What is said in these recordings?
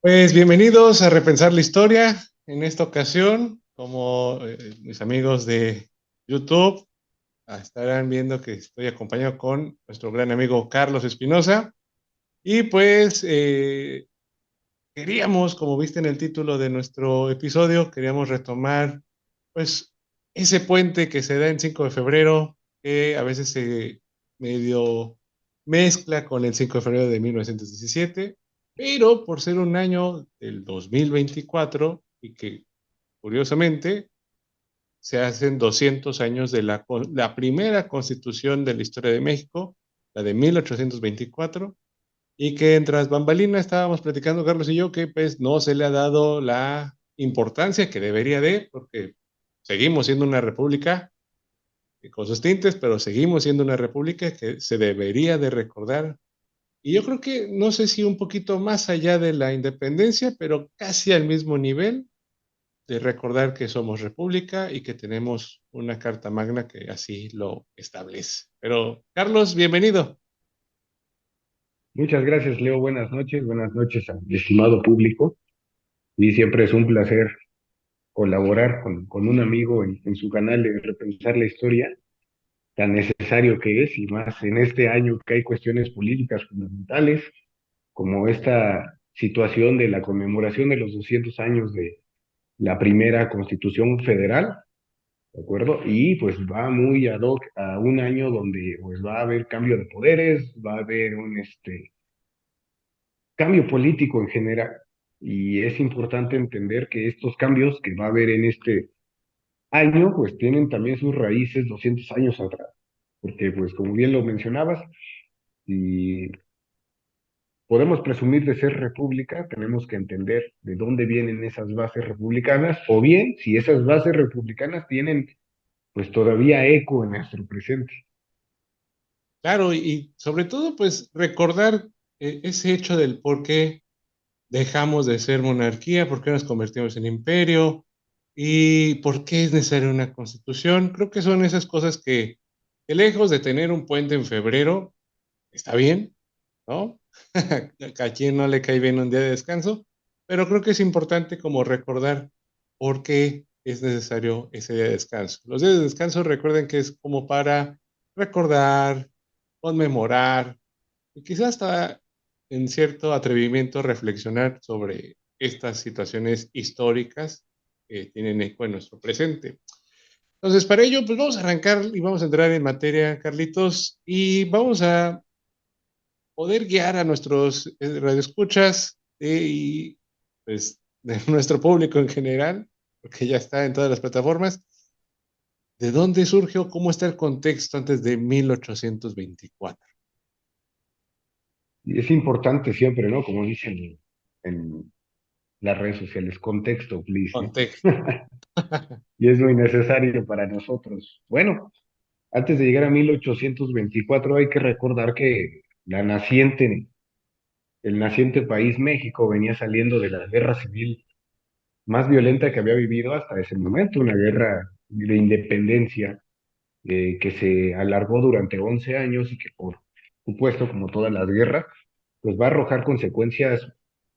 Pues bienvenidos a Repensar la Historia. En esta ocasión, como mis amigos de YouTube estarán viendo que estoy acompañado con nuestro gran amigo Carlos Espinosa. Y pues queríamos, como viste en el título de nuestro episodio, queríamos retomar pues ese puente que se da en 5 de febrero, que a veces se medio mezcla con el 5 de febrero de 1917, pero por ser un año del 2024 y que curiosamente se hacen 200 años de la primera constitución de la historia de México, la de 1824, y que tras bambalina estábamos platicando Carlos y yo que pues no se le ha dado la importancia que debería de, porque seguimos siendo una república con sus tintes, pero seguimos siendo una república que se debería de recordar. Y yo creo que no sé si un poquito más allá de la independencia, pero casi al mismo nivel de recordar que somos república y que tenemos una carta magna que así lo establece. Pero Carlos, bienvenido. Muchas gracias, Leo. Buenas noches a mi estimado público. Y siempre es un placer colaborar con un amigo en su canal de Repensar la Historia, tan necesario que es, y más en este año que hay cuestiones políticas fundamentales, como esta situación de la conmemoración de los 200 años de la primera Constitución Federal, ¿de acuerdo? Y pues va muy ad hoc a un año donde pues va a haber cambio de poderes, va a haber un cambio político en general. Y es importante entender que estos cambios que va a haber en este año, pues tienen también sus raíces 200 años atrás. Porque, pues, como bien lo mencionabas, si podemos presumir de ser república, tenemos que entender de dónde vienen esas bases republicanas, o bien si esas bases republicanas tienen, pues, todavía eco en nuestro presente. Claro, y sobre todo, pues recordar ese hecho del por qué dejamos de ser monarquía, por qué nos convertimos en imperio y por qué es necesaria una constitución. Creo que son esas cosas que lejos de tener un puente en febrero, está bien, ¿no? A quien no le cae bien un día de descanso, pero creo que es importante como recordar por qué es necesario ese día de descanso. Los días de descanso recuerden que es como para recordar, conmemorar y quizás hasta en cierto atrevimiento reflexionar sobre estas situaciones históricas que tienen eco en nuestro presente. Entonces, para ello, pues vamos a arrancar y vamos a entrar en materia, Carlitos, y vamos a poder guiar a nuestros radioescuchas y pues de nuestro público en general, porque ya está en todas las plataformas, de dónde surge o cómo está el contexto antes de 1824. Y es importante siempre, ¿no? Como dicen en las redes sociales, contexto, please, ¿no? Contexto. Y es muy necesario para nosotros. Bueno, antes de llegar a 1824 hay que recordar que el naciente país México venía saliendo de la guerra civil más violenta que había vivido hasta ese momento, una guerra de independencia que se alargó durante 11 años y que por supuesto, como todas las guerras, pues va a arrojar consecuencias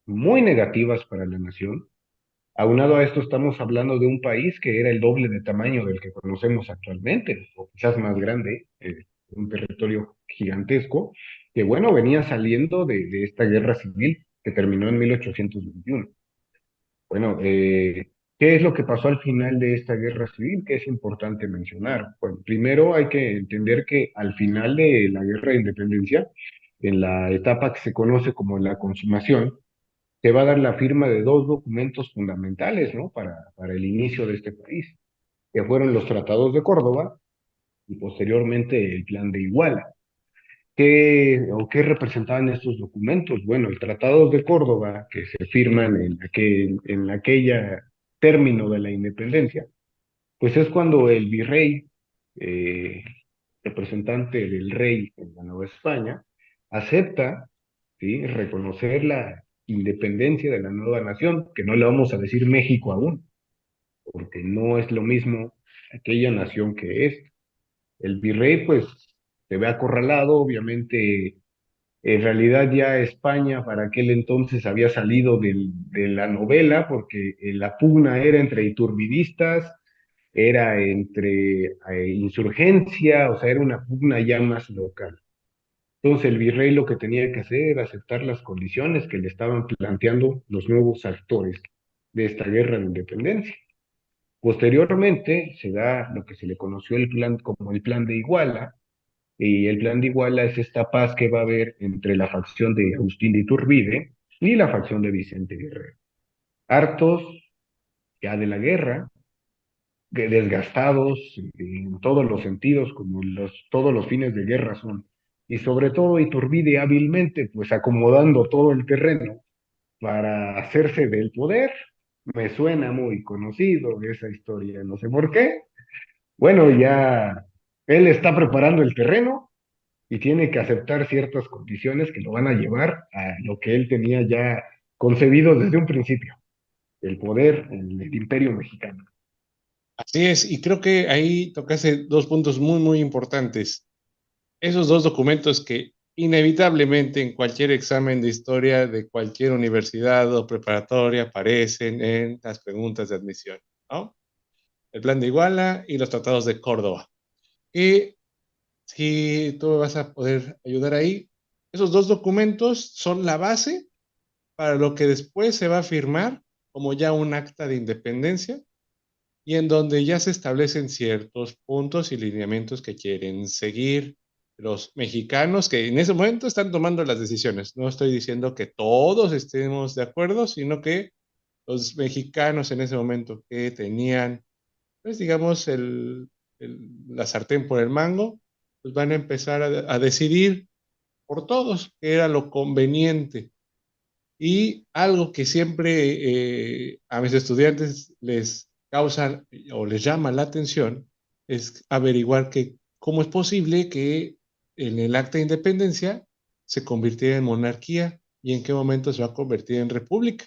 muy negativas para la nación. Aunado a esto, estamos hablando de un país que era el doble de tamaño del que conocemos actualmente, o quizás más grande, un territorio gigantesco, que bueno, venía saliendo de esta guerra civil que terminó en 1821. Bueno, ¿qué es lo que pasó al final de esta guerra civil? Que es importante mencionar. Bueno, primero hay que entender que al final de la guerra de independencia, en la etapa que se conoce como la consumación, se va a dar la firma de dos documentos fundamentales, ¿no? Para el inicio de este país, que fueron los Tratados de Córdoba y posteriormente el Plan de Iguala. ¿Qué representaban estos documentos? Bueno, el Tratado de Córdoba, que se firman en aquella término de la independencia, pues es cuando el virrey, eh, representante del rey en la Nueva España, acepta, ¿sí?, reconocer la independencia de la nueva nación, que no le vamos a decir México aún, porque no es lo mismo aquella nación que es. El virrey, pues, se ve acorralado, obviamente En realidad ya España para aquel entonces había salido de la novela porque la pugna era entre iturbidistas, era entre insurgencia, o sea, era una pugna ya más local. Entonces el virrey lo que tenía que hacer era aceptar las condiciones que le estaban planteando los nuevos actores de esta guerra de independencia. Posteriormente se da lo que se le conoció el plan como el Plan de Iguala, y el Plan de Iguala es esta paz que va a haber entre la facción de Agustín de Iturbide y la facción de Vicente Guerrero. Hartos ya de la guerra, desgastados en todos los sentidos, como todos los fines de guerra son, y sobre todo Iturbide hábilmente, pues acomodando todo el terreno para hacerse del poder. Me suena muy conocido esa historia, no sé por qué. Bueno, ya él está preparando el terreno y tiene que aceptar ciertas condiciones que lo van a llevar a lo que él tenía ya concebido desde un principio, el poder en el imperio mexicano. Así es, y creo que ahí tocaste dos puntos muy, muy importantes. Esos dos documentos que inevitablemente en cualquier examen de historia de cualquier universidad o preparatoria aparecen en las preguntas de admisión, ¿no? El Plan de Iguala y los tratados de Córdoba. Y si tú me vas a poder ayudar ahí, esos dos documentos son la base para lo que después se va a firmar como ya un acta de independencia y en donde ya se establecen ciertos puntos y lineamientos que quieren seguir los mexicanos que en ese momento están tomando las decisiones. No estoy diciendo que todos estemos de acuerdo, sino que los mexicanos en ese momento que tenían, pues digamos, la sartén por el mango, pues van a empezar a decidir por todos qué era lo conveniente. Y algo que siempre a mis estudiantes les causa o les llama la atención es averiguar que cómo es posible que en el acta de independencia se convirtiera en monarquía y en qué momento se va a convertir en república.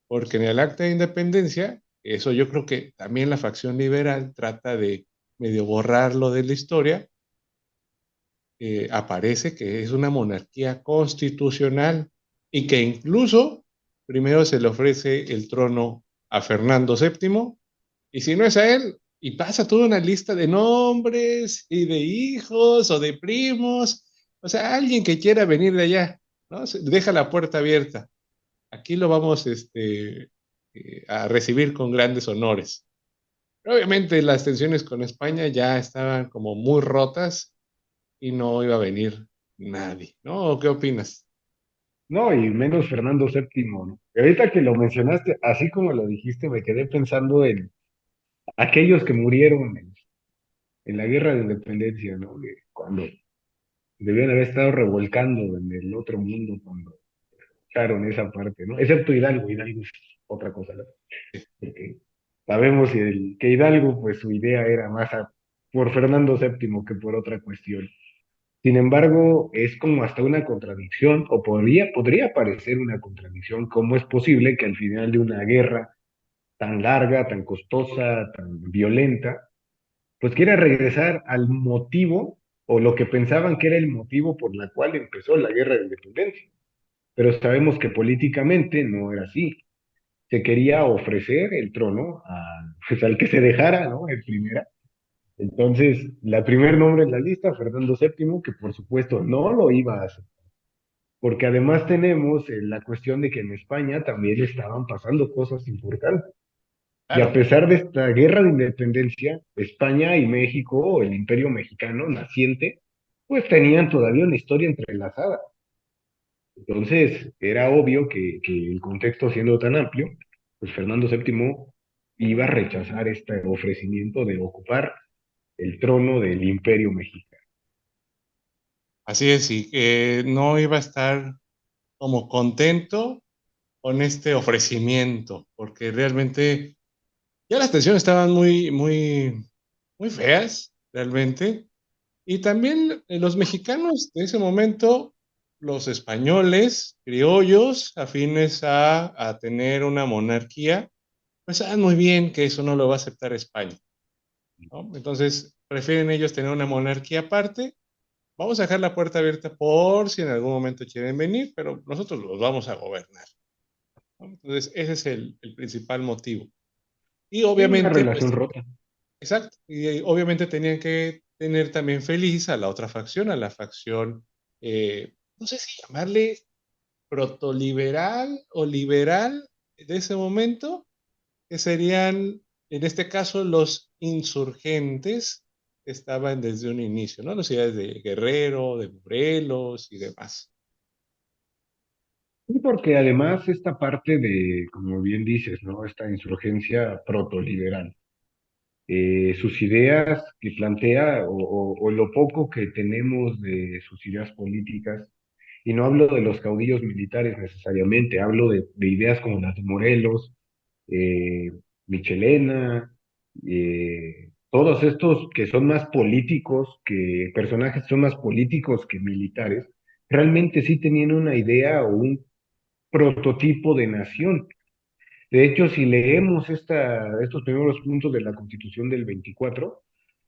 Porque en el acta de independencia, eso yo creo que también la facción liberal trata de medio borrarlo de la historia, aparece que es una monarquía constitucional y que incluso primero se le ofrece el trono a Fernando VII y si no es a él, y pasa toda una lista de nombres y de hijos o de primos, o sea, alguien que quiera venir de allá, ¿no? Deja la puerta abierta. Aquí lo vamos a recibir con grandes honores. Obviamente las tensiones con España ya estaban como muy rotas y no iba a venir nadie, ¿no? ¿Qué opinas? No, y menos Fernando VII, ¿no? Y ahorita que lo mencionaste, así como lo dijiste, me quedé pensando en aquellos que murieron en la guerra de independencia, ¿no? Cuando debían haber estado revolcando en el otro mundo cuando lucharon esa parte, ¿no? Excepto Hidalgo, Hidalgo es otra cosa, ¿no? Porque sabemos que Hidalgo, pues su idea era más por Fernando VII que por otra cuestión. Sin embargo, es como hasta una contradicción, o podría parecer una contradicción, cómo es posible que al final de una guerra tan larga, tan costosa, tan violenta, pues quiera regresar al motivo o lo que pensaban que era el motivo por la cual empezó la guerra de independencia. Pero sabemos que políticamente no era así. Se quería ofrecer el trono pues, al que se dejara, ¿no? En primera. Entonces, la primer nombre en la lista, Fernando VII, que por supuesto no lo iba a hacer, porque además tenemos la cuestión de que en España también estaban pasando cosas importantes. Y a Claro, pesar de esta guerra de independencia, España y México, o el Imperio Mexicano naciente, pues tenían todavía una historia entrelazada. Entonces, era obvio que el contexto siendo tan amplio, pues Fernando VII iba a rechazar este ofrecimiento de ocupar el trono del Imperio Mexicano. así es, y que no iba a estar como contento con este ofrecimiento, porque realmente ya las tensiones estaban muy, muy, muy feas, realmente. Y también los mexicanos de ese momento, los españoles, criollos, afines a tener una monarquía, pues saben muy bien que eso no lo va a aceptar España, ¿no? Entonces, prefieren ellos tener una monarquía aparte vamos a dejar la puerta abierta por si en algún momento quieren venir, pero nosotros los vamos a gobernar, ¿no? Entonces, ese es el principal motivo. Y Y una obviamente, relación pues, rota. exacto, y obviamente tenían que tener también feliz a la otra facción, a la facción, no sé si llamarle protoliberal o liberal de ese momento, que serían, en este caso, los insurgentes que estaban desde un inicio, ¿no? Las ciudades de Guerrero, de Morelos y demás. Y porque además esta parte de, como bien dices, ¿no? Esta insurgencia protoliberal, sus ideas que plantea o lo poco que tenemos de sus ideas políticas, y no hablo de los caudillos militares necesariamente, hablo de ideas como las de Morelos, eh, Michelena, todos estos que son más políticos, que personajes que son más políticos que militares, realmente sí tenían una idea o un prototipo de nación. De hecho, si leemos estos primeros puntos de la Constitución del 24,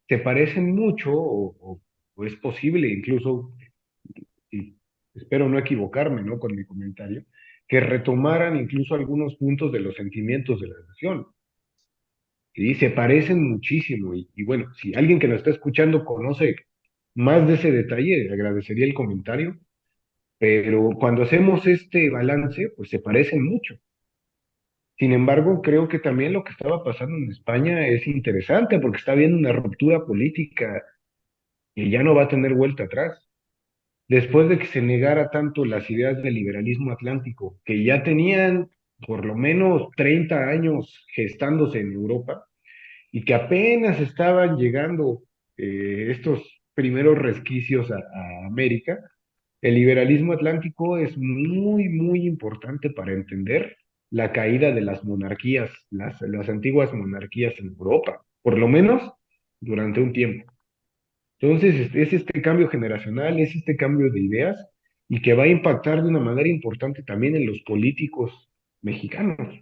se parecen mucho, o es posible incluso, y espero no equivocarme, ¿no? Con mi comentario, que retomaran incluso algunos puntos de los sentimientos de la nación. ¿Sí? Se parecen muchísimo. Y bueno, si alguien que nos está escuchando conoce más de ese detalle, agradecería el comentario. Pero cuando hacemos este balance, pues se parecen mucho. Sin embargo, creo que también lo que estaba pasando en España es interesante porque está habiendo una ruptura política que ya no va a tener vuelta atrás. Después de que se negara tanto las ideas del liberalismo atlántico, que ya tenían por lo menos 30 años gestándose en Europa y que apenas estaban llegando estos primeros resquicios a América, el liberalismo atlántico es muy, muy importante para entender la caída de las monarquías, las antiguas monarquías en Europa, por lo menos durante un tiempo. Entonces, es este cambio generacional, es este cambio de ideas y que va a impactar de una manera importante también en los políticos mexicanos.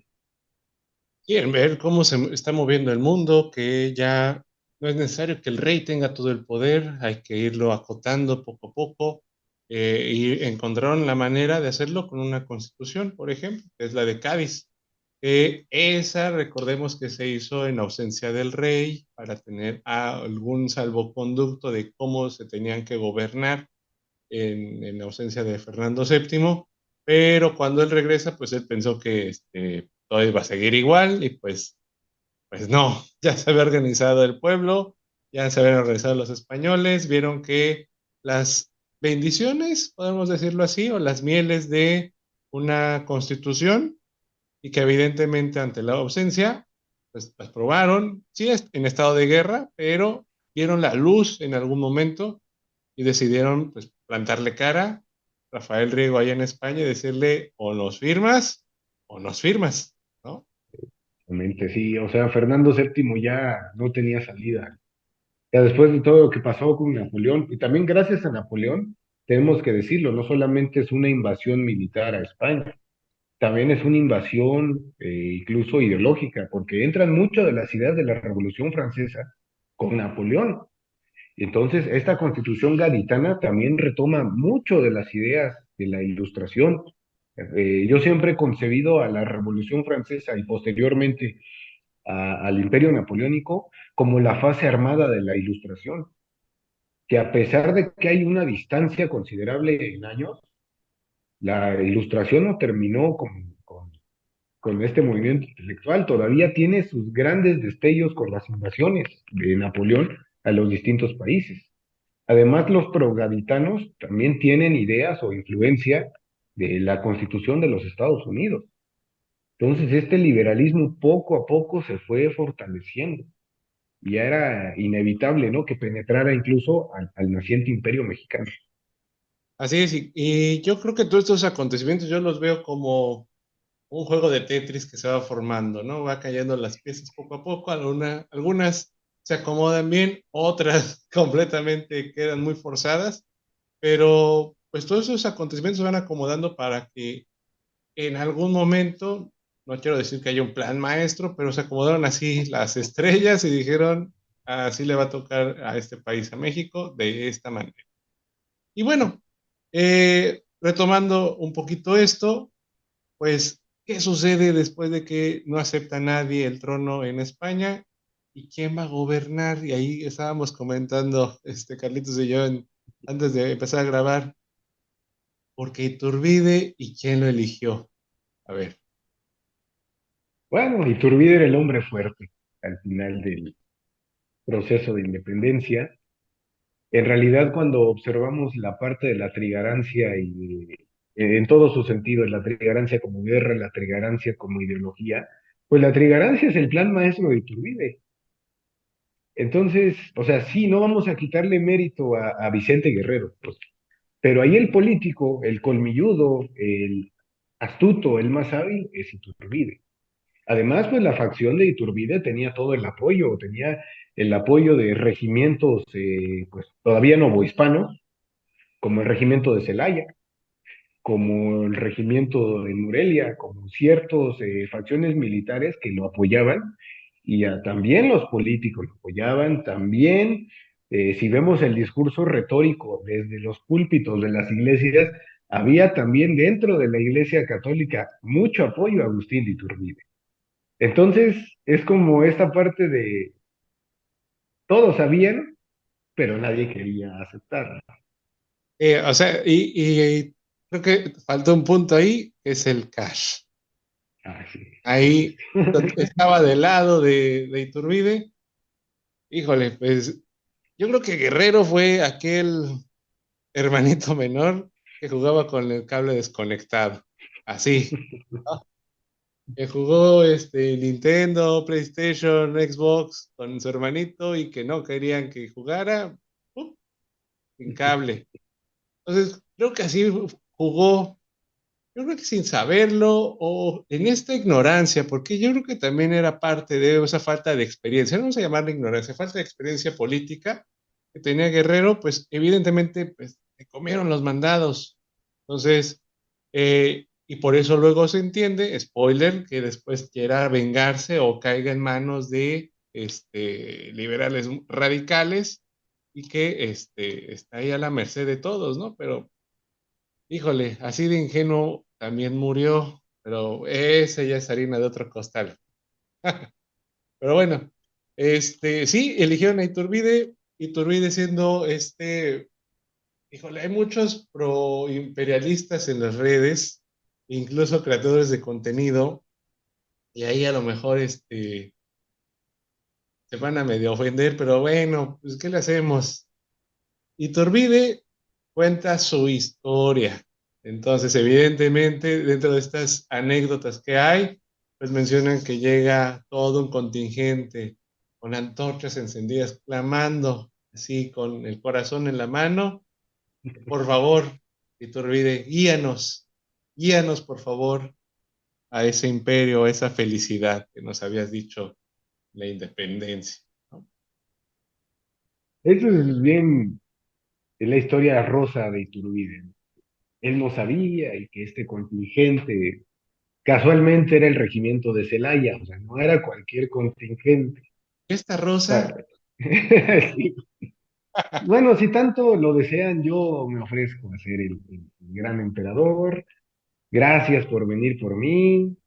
Quieren ver cómo se está moviendo el mundo, que ya no es necesario que el rey tenga todo el poder, hay que irlo acotando poco a poco, y encontraron la manera de hacerlo con una constitución, por ejemplo, que es la de Cádiz. Esa, recordemos que se hizo en ausencia del rey para tener algún salvoconducto de cómo se tenían que gobernar en ausencia de Fernando VII, pero cuando él regresa, pues él pensó que todo iba a seguir igual y pues no, ya se había organizado el pueblo, ya se habían organizado los españoles, vieron que las bendiciones, podemos decirlo así, o las mieles de una constitución, y que evidentemente ante la ausencia, pues las probaron, sí, en estado de guerra, pero vieron la luz en algún momento y decidieron pues plantarle cara a Rafael Riego allá en España y decirle o nos firmas, ¿no? Realmente sí, o sea, Fernando VII ya no tenía salida. Ya después de todo lo que pasó con Napoleón, y también gracias a Napoleón, tenemos que decirlo, no solamente es una invasión militar a España, también es una invasión incluso ideológica, porque entran mucho de las ideas de la Revolución Francesa con Napoleón. Entonces, esta constitución gaditana también retoma mucho de las ideas de la Ilustración. Yo siempre he concebido a la Revolución Francesa y posteriormente al Imperio Napoleónico como la fase armada de la Ilustración, que a pesar de que hay una distancia considerable en años, la Ilustración no terminó con este movimiento intelectual, todavía tiene sus grandes destellos con las invasiones de Napoleón a los distintos países. Además, los progaditanos también tienen ideas o influencia de la Constitución de los Estados Unidos. Entonces, este liberalismo poco a poco se fue fortaleciendo y ya era inevitable, ¿no? Que penetrara incluso al naciente imperio mexicano. Así es, y yo creo que todos estos acontecimientos yo los veo como un juego de Tetris que se va formando, ¿no? Va cayendo las piezas poco a poco, algunas se acomodan bien, otras completamente quedan muy forzadas, pero pues todos esos acontecimientos se van acomodando para que en algún momento, no quiero decir que haya un plan maestro, pero se acomodaron así las estrellas y dijeron, así le va a tocar a este país, a México, de esta manera. Y bueno, retomando un poquito esto, pues, ¿qué sucede después de que no acepta nadie el trono en España? ¿Y quién va a gobernar? Y ahí estábamos comentando, Carlitos y yo, antes de empezar a grabar, porque Iturbide y quién lo eligió. A ver, Bueno, Iturbide era el hombre fuerte al final del proceso de independencia. En realidad, cuando observamos la parte de la trigarancia en todo su sentido, la trigarancia como guerra, la trigarancia como ideología, pues la trigarancia es el plan maestro de Iturbide. Entonces, o sea, sí, no vamos a quitarle mérito a Vicente Guerrero, pues, pero ahí el político, el colmilludo, el astuto, el más hábil es Iturbide. Además, pues la facción de Iturbide tenía todo el apoyo, tenía el apoyo de regimientos, pues todavía novohispanos, como el regimiento de Celaya, como el regimiento de Morelia, como ciertas facciones militares que lo apoyaban y también los políticos lo apoyaban, también si vemos el discurso retórico desde los púlpitos de las iglesias, había también dentro de la iglesia católica mucho apoyo a Agustín de Iturbide. Entonces es como esta parte de todos sabían, pero nadie quería aceptarla. o sea, y creo que faltó un punto ahí, que es el cash. Ah, sí, sí, Ahí estaba del lado de Iturbide. Híjole, pues yo creo que Guerrero fue aquel hermanito menor que jugaba con el cable desconectado. Así, ¿no? Que jugó Nintendo, PlayStation, Xbox con su hermanito y que no querían que jugara sin cable. Entonces, creo que así jugó, yo creo que sin saberlo o en esta ignorancia, porque yo creo que también era parte de esa falta de experiencia, no vamos a llamarla ignorancia, falta de experiencia política que tenía Guerrero, pues evidentemente pues, le comieron los mandados. Entonces, y por eso luego se entiende, spoiler, que después quiera vengarse o caiga en manos de liberales radicales y que está ahí a la merced de todos, ¿no? Pero híjole, así de ingenuo también murió, pero ese ya es harina de otro costal. Pero bueno, sí, eligieron a Iturbide, Iturbide siendo híjole, hay muchos pro imperialistas en las redes, incluso creadores de contenido, y ahí a lo mejor se van a medio ofender, pero bueno, pues ¿qué le hacemos? Iturbide cuenta su historia. Entonces, evidentemente, dentro de estas anécdotas que hay, pues mencionan que llega todo un contingente con antorchas encendidas, clamando así con el corazón en la mano, por favor, Iturbide, guíanos, guíanos por favor a ese imperio, a esa felicidad que nos habías dicho, la independencia, ¿no? Eso es bien, es la historia rosa de Iturbide. Él no sabía y que este contingente casualmente era el regimiento de Celaya, o sea, no era cualquier contingente. Esta rosa, Para- Sí. Bueno, si tanto lo desean, yo me ofrezco a ser el gran emperador. Gracias por venir por mí,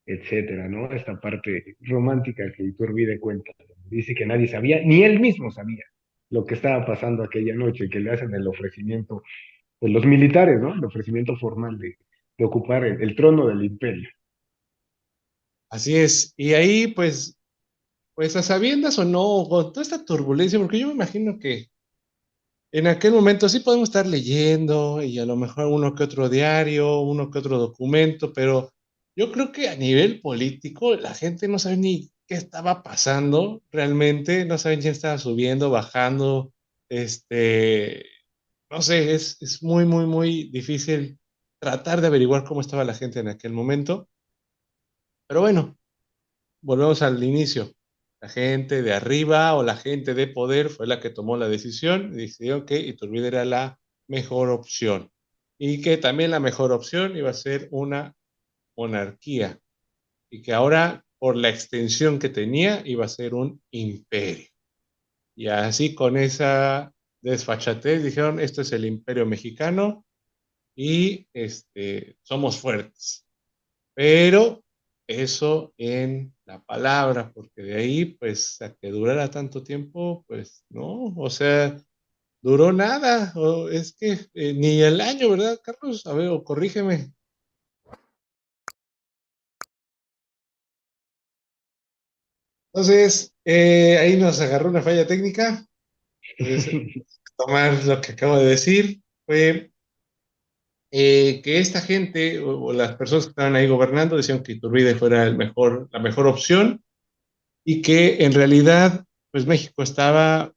etcétera, ¿no? Esta parte romántica que Iturbide cuenta. Dice que nadie sabía, ni él mismo sabía lo que estaba pasando aquella noche, que le hacen el ofrecimiento, pues los militares, ¿no? El ofrecimiento formal de ocupar el trono del imperio. así es. Y ahí, pues a sabiendas o no, con toda esta turbulencia, porque yo me imagino que en aquel momento sí podemos estar leyendo y a lo mejor uno que otro diario, uno que otro documento, pero yo creo que a nivel político la gente no sabe ni qué estaba pasando realmente, no saben quién estaba subiendo, bajando, este, no sé, es muy, muy, muy difícil tratar de averiguar cómo estaba la gente en aquel momento, pero bueno, volvemos al inicio. La gente de arriba o la gente de poder fue la que tomó la decisión y decidió que Iturbide era la mejor opción. Y que también la mejor opción iba a ser una monarquía. Y que ahora, por la extensión que tenía, iba a ser un imperio. Y así con esa desfachatez, dijeron, esto es el imperio mexicano y somos fuertes. Pero eso en la palabra, porque de ahí, pues, a que durara tanto tiempo, pues no, o sea, duró nada, o es que ni el año, ¿verdad, Carlos? A ver, o corrígeme. Entonces, ahí nos agarró una falla técnica. Entonces, tomar lo que acabo de decir, fue que esta gente o las personas que estaban ahí gobernando decían que Iturbide fuera la mejor opción y que en realidad, pues México estaba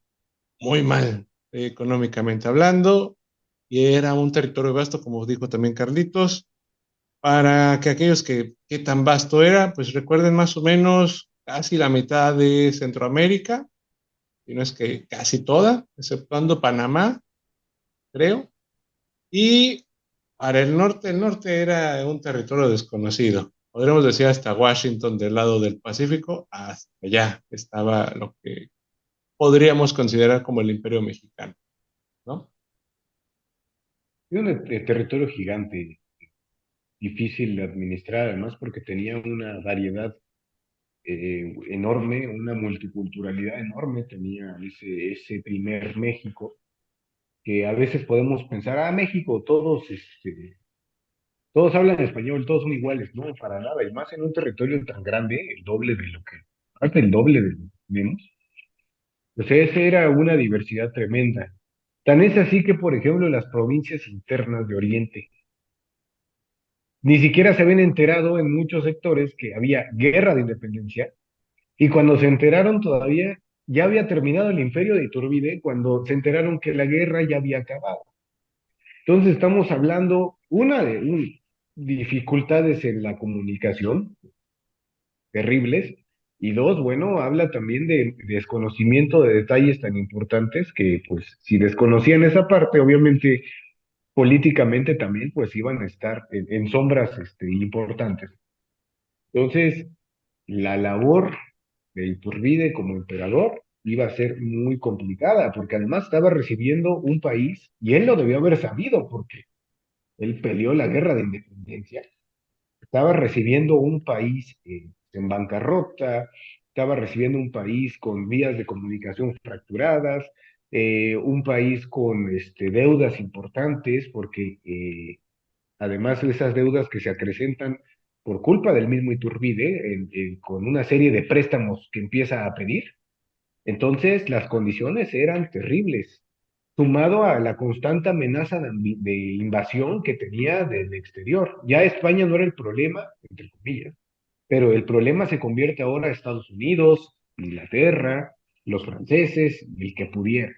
muy mal económicamente hablando y era un territorio vasto, como dijo también Carlitos, para que aquellos que, qué tan vasto era, pues recuerden más o menos casi la mitad de Centroamérica, y no es que casi toda, exceptuando Panamá, creo, y para el norte era un territorio desconocido. Podríamos decir hasta Washington del lado del Pacífico, hasta allá estaba lo que podríamos considerar como el Imperio Mexicano, ¿no? Era un territorio gigante, difícil de administrar, además porque tenía una variedad enorme, una multiculturalidad enorme, tenía ese primer México, que a veces podemos pensar, México, todos hablan español, todos son iguales, no, para nada, y más en un territorio tan grande, el doble de lo que, hasta el doble de lo que tenemos. O sea, esa era una diversidad tremenda. Tan es así que, por ejemplo, las provincias internas de Oriente ni siquiera se habían enterado en muchos sectores que había guerra de independencia, y cuando se enteraron todavía ya había terminado el imperio de Iturbide, cuando se enteraron que la guerra ya había acabado. Entonces estamos hablando, una de dificultades en la comunicación terribles, y dos, bueno, habla también de desconocimiento de detalles tan importantes que, pues, si desconocían esa parte, obviamente, políticamente también, pues, iban a estar en sombras, importantes. Entonces, la labor de Iturbide como emperador iba a ser muy complicada, porque además estaba recibiendo un país, y él lo debió haber sabido, porque él peleó la guerra de independencia, estaba recibiendo un país en bancarrota, estaba recibiendo un país con vías de comunicación fracturadas, un país con deudas importantes, porque además de esas deudas que se acrecentan por culpa del mismo Iturbide, con una serie de préstamos que empieza a pedir. Entonces, las condiciones eran terribles, sumado a la constante amenaza de invasión que tenía del exterior. Ya España no era el problema, entre comillas, pero el problema se convierte ahora a Estados Unidos, Inglaterra, los franceses, el que pudiera.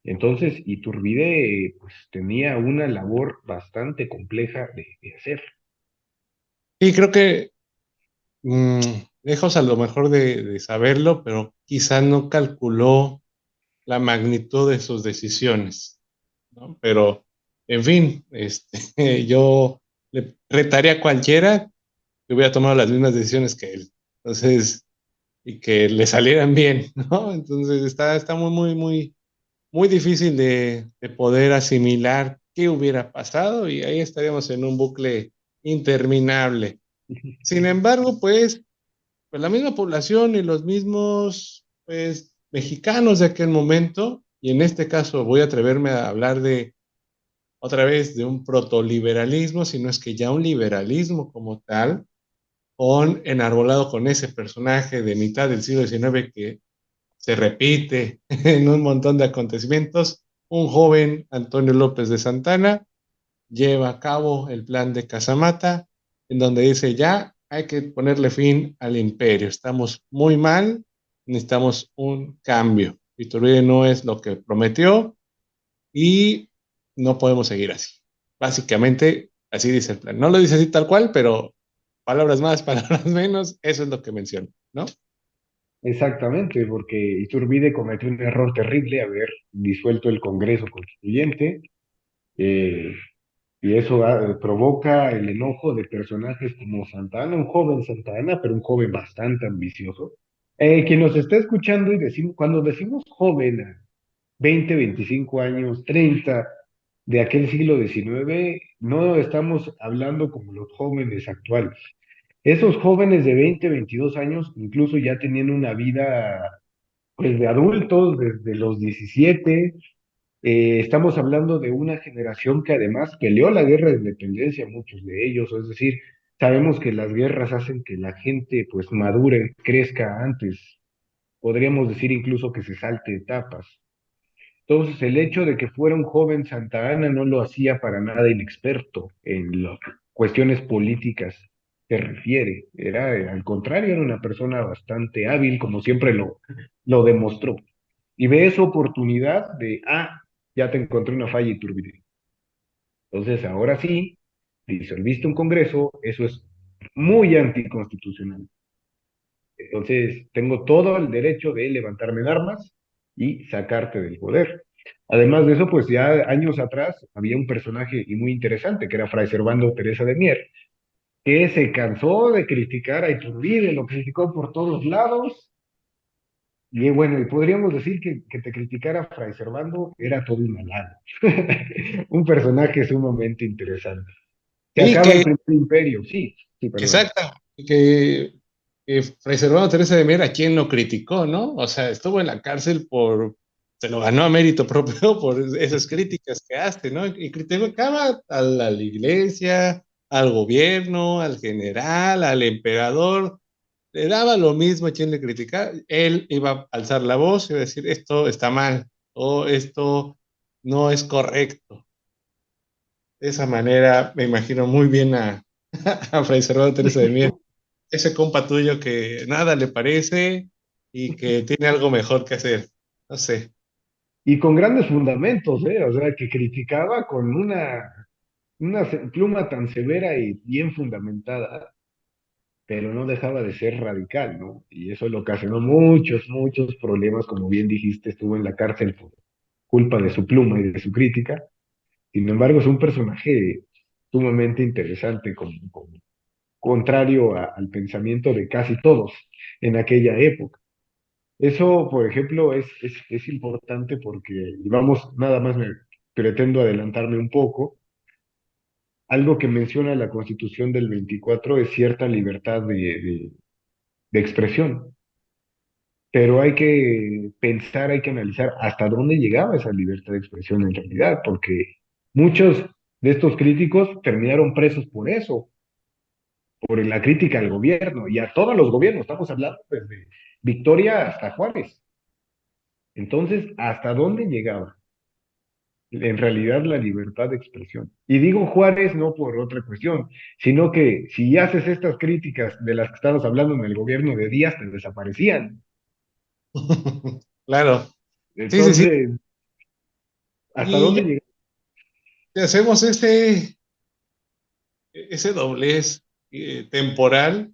Entonces, Iturbide pues, tenía una labor bastante compleja de hacer. Y creo que mm, lejos a lo mejor de saberlo, pero quizá no calculó la magnitud de sus decisiones, ¿no? Pero, en fin, yo le retaría a cualquiera que hubiera tomado las mismas decisiones que él. Entonces, y que le salieran bien, ¿no? Entonces está muy, muy, muy, muy difícil de poder asimilar qué hubiera pasado y ahí estaríamos en un bucle interminable. Sin embargo, pues la misma población y los mismos, pues, mexicanos de aquel momento, y en este caso voy a atreverme a hablar de otra vez de un protoliberalismo, si no es que ya un liberalismo como tal, enarbolado con ese personaje de mitad del siglo XIX que se repite en un montón de acontecimientos, un joven Antonio López de Santana lleva a cabo el plan de Casamata, en donde dice ya hay que ponerle fin al imperio, estamos muy mal, necesitamos un cambio. Iturbide no es lo que prometió y no podemos seguir así. Básicamente, así dice el plan. No lo dice así tal cual, pero palabras más, palabras menos, eso es lo que menciona, ¿no? Exactamente, porque Iturbide cometió un error terrible haber disuelto el Congreso Constituyente, eh, y eso provoca el enojo de personajes como Santana, un joven Santana, pero un joven bastante ambicioso. Quien nos está escuchando y decimos, cuando decimos joven 20, 25 años, 30 de aquel siglo XIX, no estamos hablando como los jóvenes actuales. Esos jóvenes de 20, 22 años incluso ya tenían una vida pues de adultos desde los 17. Estamos hablando de una generación que además peleó la guerra de independencia, muchos de ellos, es decir, sabemos que las guerras hacen que la gente pues madure, crezca antes, podríamos decir incluso que se salte etapas. Entonces, el hecho de que fuera un joven Santa Anna no lo hacía para nada inexperto en las cuestiones políticas que refiere. Era, al contrario, era una persona bastante hábil, como siempre lo demostró. Y ve esa oportunidad de, ya te encontré una falla y turbidez. Entonces, ahora sí, disolviste un congreso, eso es muy anticonstitucional. Entonces, tengo todo el derecho de levantarme en armas y sacarte del poder. Además de eso, pues ya años atrás había un personaje y muy interesante que era Fray Servando Teresa de Mier, que se cansó de criticar a Iturbide, lo criticó por todos lados. Y bueno, y podríamos decir que te criticara Fray Servando era todo un halago. Un personaje sumamente interesante. Se Sí, acaba el primer imperio, sí, sí, perdón. exacto, que Fray Servando Teresa de Mier, ¿a quién no criticó, no? O sea, estuvo en la cárcel se lo ganó a mérito propio por esas críticas que hace, ¿no? Y criticaba a la iglesia, al gobierno, al general, al emperador, le daba lo mismo a quien le criticaba, él iba a alzar la voz y iba a decir, esto está mal, o esto no es correcto. De esa manera me imagino muy bien a Fray Servando Teresa de Mier, ese compa tuyo que nada le parece y que tiene algo mejor que hacer. No sé. Y con grandes fundamentos, ¿eh? O sea, que criticaba con pluma tan severa y bien fundamentada, pero no dejaba de ser radical, ¿no? Y eso le ocasionó muchos, muchos problemas, como bien dijiste, estuvo en la cárcel por culpa de su pluma y de su crítica. Sin embargo, es un personaje sumamente interesante, contrario al pensamiento de casi todos en aquella época. Eso, por ejemplo, es importante porque, y vamos, nada más me pretendo adelantarme un poco. Algo que menciona la Constitución del 24 es cierta libertad de expresión, pero hay que pensar, hay que analizar hasta dónde llegaba esa libertad de expresión en realidad, porque muchos de estos críticos terminaron presos por eso, por la crítica al gobierno y a todos los gobiernos, estamos hablando desde Victoria hasta Juárez. Entonces, ¿hasta dónde llegaba en realidad la libertad de expresión? Y digo Juárez no por otra cuestión, sino que si haces estas críticas de las que estamos hablando en el gobierno de Díaz, te desaparecían. Claro. Sí, sí, sí. Entonces, ¿hasta Y dónde ya llegaba? que hacemos ese doblez temporal,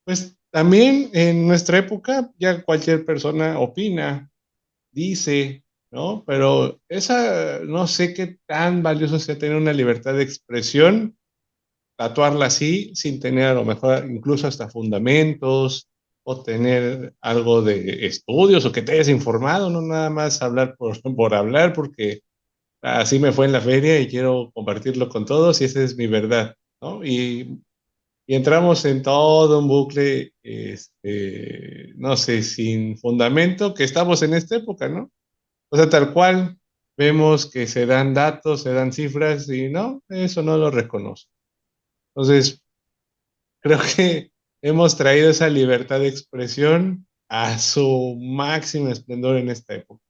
pues también en nuestra época ya cualquier persona opina, dice, ¿no? Pero esa, no sé qué tan valioso sea tener una libertad de expresión, tatuarla así, sin tener a lo mejor incluso hasta fundamentos o tener algo de estudios o que te hayas informado, no nada más hablar por hablar, porque así me fue en la feria y quiero compartirlo con todos y esa es mi verdad, ¿no? Y entramos en todo un bucle, no sé, sin fundamento, que estamos en esta época, ¿no? O sea, tal cual, vemos que se dan datos, se dan cifras y no, eso no lo reconozco. Entonces, creo que hemos traído esa libertad de expresión a su máximo esplendor en esta época.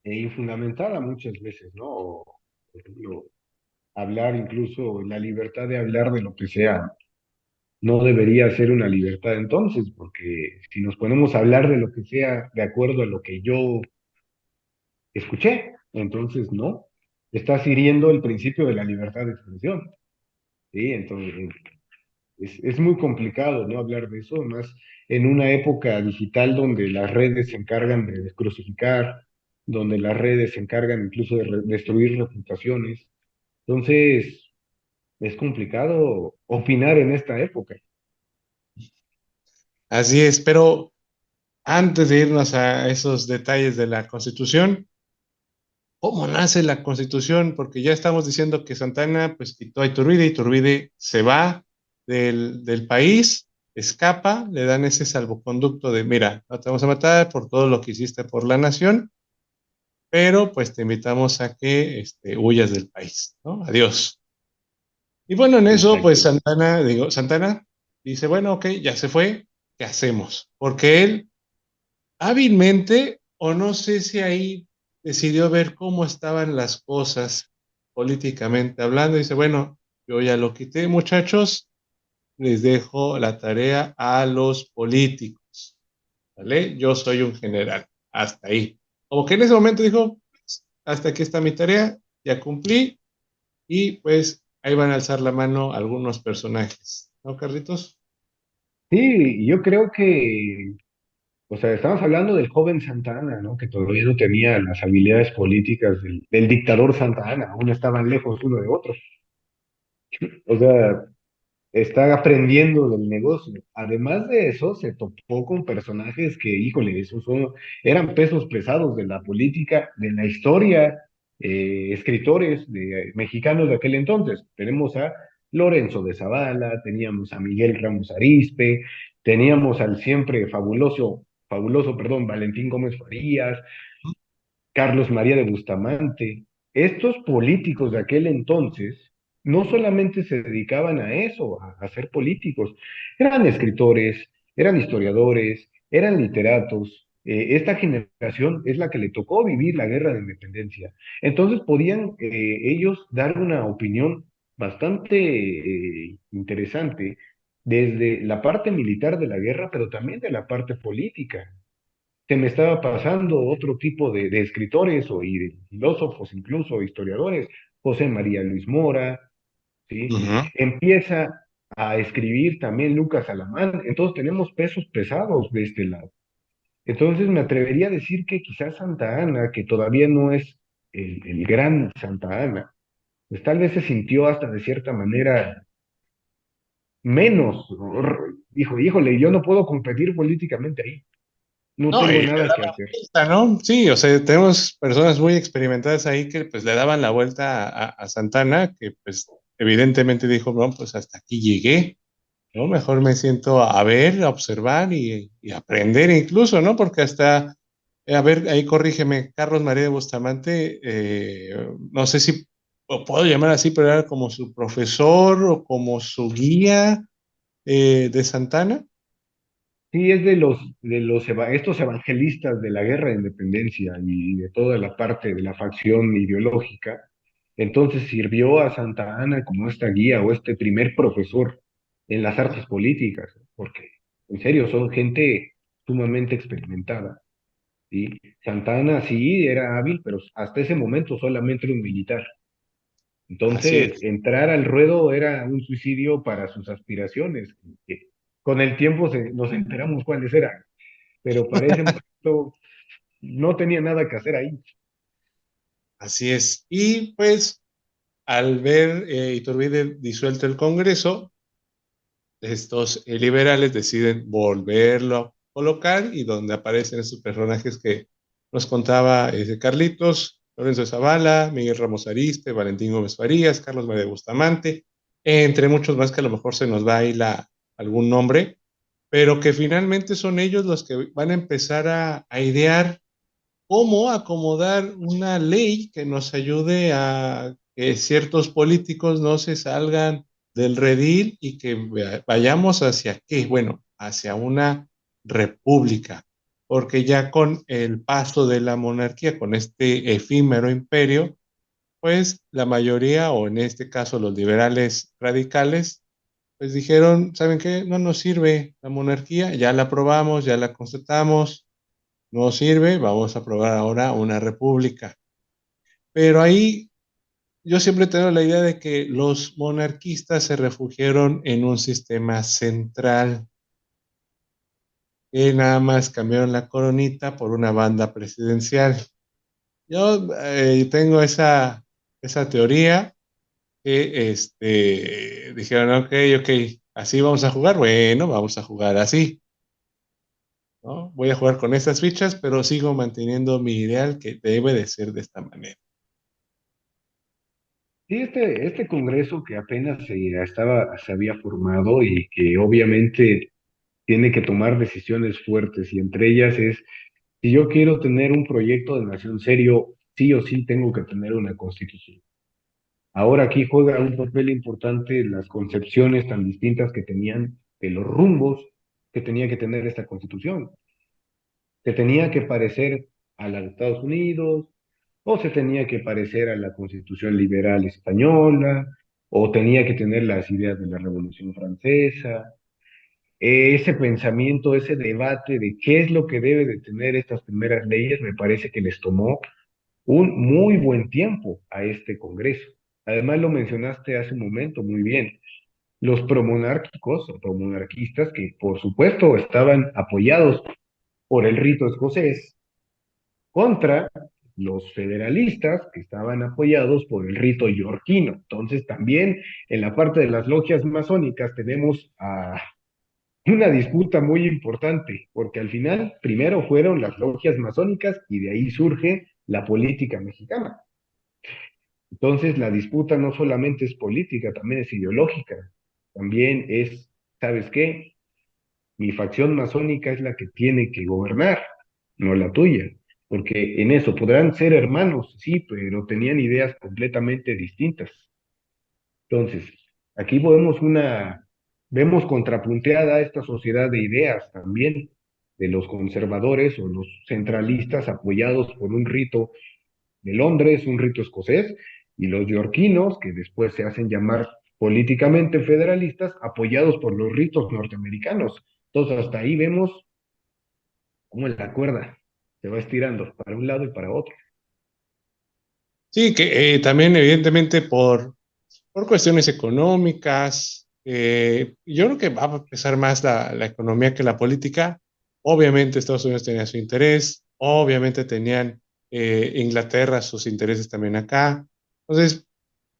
E infundamentada muchas veces, ¿no? O, por ejemplo, hablar incluso la libertad de hablar de lo que sea no debería ser una libertad entonces, porque si nos ponemos a hablar de lo que sea de acuerdo a lo que yo escuché, entonces no, estás hiriendo el principio de la libertad de expresión, ¿sí? Entonces es muy complicado, ¿no? Hablar de eso, más en una época digital donde las redes se encargan de descrucificar, donde las redes se encargan incluso de destruir reputaciones. Entonces, es complicado opinar en esta época. Así es, pero antes de irnos a esos detalles de la Constitución, ¿cómo nace la Constitución? Porque ya estamos diciendo que Santana pues quitó a Iturbide, Iturbide se va del país, escapa, le dan ese salvoconducto de, mira, no te vamos a matar por todo lo que hiciste por la nación, pero pues te invitamos a que huyas del país, ¿no? Adiós. Y bueno, en eso, pues Exacto. Santana dice, bueno, ok, ya se fue, ¿qué hacemos? Porque él hábilmente, o no sé si ahí decidió ver cómo estaban las cosas políticamente hablando, y dice, bueno, yo ya lo quité, muchachos, les dejo la tarea a los políticos, ¿vale? Yo soy un general, hasta ahí. Como que en ese momento dijo, pues, hasta aquí está mi tarea, ya cumplí, y pues ahí van a alzar la mano algunos personajes, ¿no, Carlitos? Sí, yo creo que, o sea, estamos hablando del joven Santa Anna, ¿no? Que todavía no tenía las habilidades políticas del dictador Santa Anna, aún estaban lejos uno de otro. O sea, está aprendiendo del negocio. Además de eso, se topó con personajes que, híjole, eran pesos pesados de la política, de la historia, escritores mexicanos de aquel entonces. Tenemos a Lorenzo de Zavala, teníamos a Miguel Ramos Arizpe, teníamos al siempre fabuloso, perdón, Valentín Gómez Farías, Carlos María de Bustamante. Estos políticos de aquel entonces no solamente se dedicaban a eso, a ser políticos, eran escritores, eran historiadores, eran literatos. Esta generación es la que le tocó vivir la guerra de independencia. Entonces podían ellos dar una opinión bastante interesante desde la parte militar de la guerra, pero también de la parte política. Se me estaba pasando otro tipo de escritores y de filósofos, incluso historiadores, José María Luis Mora, ¿sí? Ujú. Empieza a escribir también Lucas Alamán, entonces tenemos pesos pesados de este lado. Entonces me atrevería a decir que quizás Santa Ana, que todavía no es el gran Santa Ana, pues tal vez se sintió hasta de cierta manera menos, dijo, híjole, yo no puedo competir políticamente ahí, no No, y tengo le nada que daban hacer. vuelta, ¿no? Sí, o sea, tenemos personas muy experimentadas ahí que pues le daban la vuelta a Santana, que pues evidentemente dijo, no, pues hasta aquí llegué, ¿no? Mejor me siento a ver, a observar y aprender incluso, ¿no? Porque hasta, a ver, ahí corrígeme, Carlos María de Bustamante, no sé si lo puedo llamar así, pero era como su profesor o como su guía de Santana. Sí, es estos evangelistas de la guerra de independencia y de toda la parte de la facción ideológica. Entonces sirvió a Santa Ana como esta guía o este primer profesor en las artes políticas, porque en serio son gente sumamente experimentada. ¿Sí? Santa Ana sí era hábil, pero hasta ese momento solamente era un militar. Así Entonces, es. entrar al ruedo era un suicidio para sus aspiraciones, que con el tiempo nos enteramos cuáles eran, pero para ese momento no tenía nada que hacer ahí. Así es. Y pues al ver Iturbide disuelto el Congreso, estos liberales deciden volverlo a colocar y donde aparecen estos personajes que nos contaba Carlitos, Lorenzo Zavala, Miguel Ramos Arizpe, Valentín Gómez Farías, Carlos María Bustamante, entre muchos más que a lo mejor se nos va ahí algún nombre, pero que finalmente son ellos los que van a empezar a idear cómo acomodar una ley que nos ayude a que ciertos políticos no se salgan del redil y que vayamos hacia qué, bueno, hacia una república, porque ya con el paso de la monarquía, con este efímero imperio, pues la mayoría, o en este caso los liberales radicales, pues dijeron, ¿saben qué? No nos sirve la monarquía, ya la aprobamos, ya la constatamos, no sirve, vamos a probar ahora una república. Pero ahí yo siempre tengo la idea de que los monarquistas se refugiaron en un sistema central, que nada más cambiaron la coronita por una banda presidencial. Yo tengo esa teoría que dijeron, ok, ok, así vamos a jugar, bueno, vamos a jugar así. ¿no? Voy a jugar con estas fichas, pero sigo manteniendo mi ideal que debe de ser de esta manera. Sí, este Congreso que apenas se había formado y que obviamente tiene que tomar decisiones fuertes y entre ellas es, si yo quiero tener un proyecto de nación serio, sí o sí tengo que tener una constitución. Ahora aquí juega un papel importante las concepciones tan distintas que tenían de los rumbos que tenía que tener esta constitución. Se tenía que parecer a la de Estados Unidos, o se tenía que parecer a la Constitución liberal española, o tenía que tener las ideas de la Revolución Francesa. Ese pensamiento, ese debate de qué es lo que debe de tener estas primeras leyes, me parece que les tomó un muy buen tiempo a este Congreso. Además, lo mencionaste hace un momento muy bien. Los promonárquicos o promonarquistas, que por supuesto estaban apoyados por el rito escocés, contra los federalistas que estaban apoyados por el rito yorquino. Entonces también en la parte de las logias masónicas tenemos una disputa muy importante, porque al final primero fueron las logias masónicas y de ahí surge la política mexicana. Entonces la disputa no solamente es política, también es ideológica, también es, ¿sabes qué? Mi facción masónica es la que tiene que gobernar, no la tuya, porque en eso podrán ser hermanos, sí, pero tenían ideas completamente distintas. Entonces, aquí vemos contrapunteada esta sociedad de ideas también, de los conservadores o los centralistas apoyados por un rito de Londres, un rito escocés, y los yorquinos, que después se hacen llamar políticamente federalistas, apoyados por los ritos norteamericanos. Entonces, hasta ahí vemos cómo la cuerda se va estirando para un lado y para otro. Sí, que también evidentemente por cuestiones económicas, yo creo que va a pesar más la economía que la política. Obviamente Estados Unidos tenía su interés, obviamente tenían Inglaterra sus intereses también acá. Entonces,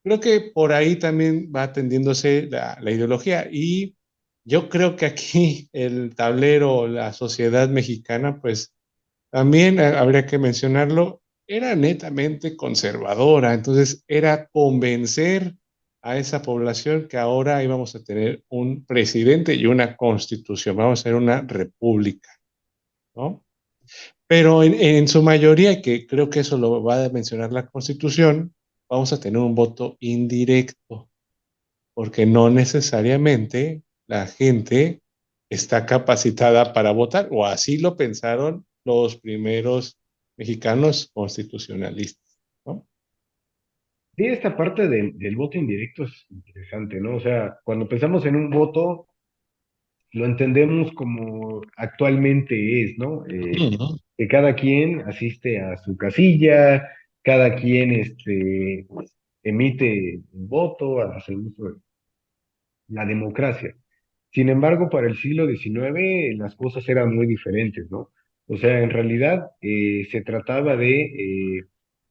creo que por ahí también va tendiéndose la ideología y yo creo que aquí el tablero, la sociedad mexicana, pues también habría que mencionarlo, era netamente conservadora, entonces era convencer a esa población que ahora íbamos a tener un presidente y una constitución, vamos a ser una república, ¿no? Pero en su mayoría, que creo que eso lo va a mencionar la constitución, vamos a tener un voto indirecto, porque no necesariamente la gente está capacitada para votar, o así lo pensaron los primeros mexicanos constitucionalistas, ¿no? Sí, esta parte del voto indirecto es interesante, ¿no? O sea, cuando pensamos en un voto, lo entendemos como actualmente es, ¿no? Ujú. Que cada quien asiste a su casilla, cada quien emite un voto, hace uso de la democracia. Sin embargo, para el siglo XIX las cosas eran muy diferentes, ¿no? O sea, en realidad se trataba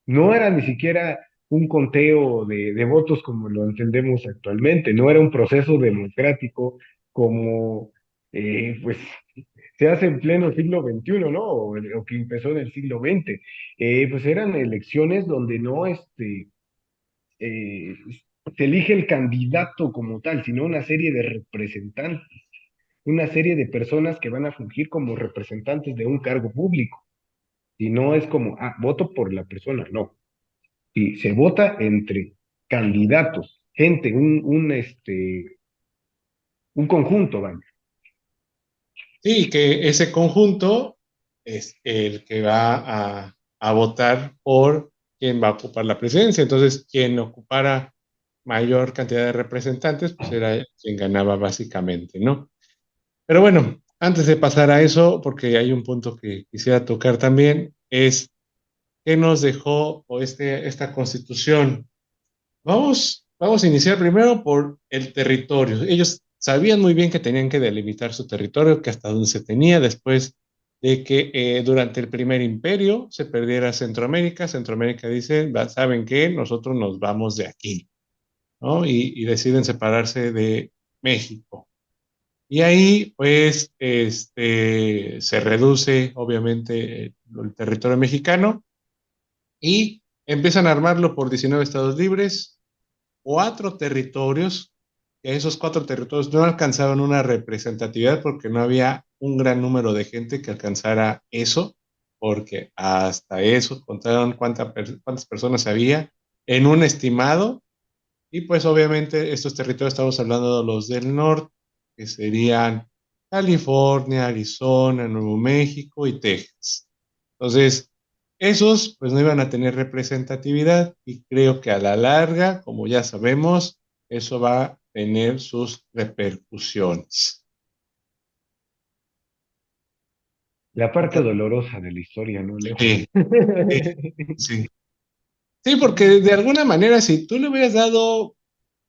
no era ni siquiera un conteo de votos como lo entendemos actualmente, no era un proceso democrático como pues se hace en pleno siglo XXI, ¿no? O que empezó en el siglo XX. Pues eran elecciones donde no eh, se elige el candidato como tal, sino una serie de representantes, una serie de personas que van a fungir como representantes de un cargo público. Y no es como, voto por la persona, no. Y se vota entre candidatos, gente, un conjunto, vaya. Sí, que ese conjunto es el que va a votar por quién va a ocupar la presidencia. Entonces, quien ocupara mayor cantidad de representantes, pues era quien ganaba básicamente, ¿no? Pero bueno, antes de pasar a eso, porque hay un punto que quisiera tocar también, es qué nos dejó o esta constitución. Vamos a iniciar primero por el territorio. Ellos sabían muy bien que tenían que delimitar su territorio, que hasta donde se tenía después de que durante el primer imperio se perdiera Centroamérica. Centroamérica dice, ¿saben qué? Nosotros nos vamos de aquí, ¿no? Y deciden separarse de México. Y ahí, pues, se reduce, obviamente, el territorio mexicano y empiezan a armarlo por 19 estados libres, cuatro territorios, que esos cuatro territorios no alcanzaban una representatividad porque no había un gran número de gente que alcanzara eso, porque hasta eso contaron cuántas personas había en un estimado, y pues obviamente estos territorios estamos hablando de los del norte, que serían California, Arizona, Nuevo México y Texas. Entonces, esos pues no iban a tener representatividad y creo que a la larga, como ya sabemos, eso va a tener sus repercusiones. La parte dolorosa de la historia, ¿no, Leo? Sí, sí, sí. Sí, porque de alguna manera si tú le hubieras dado,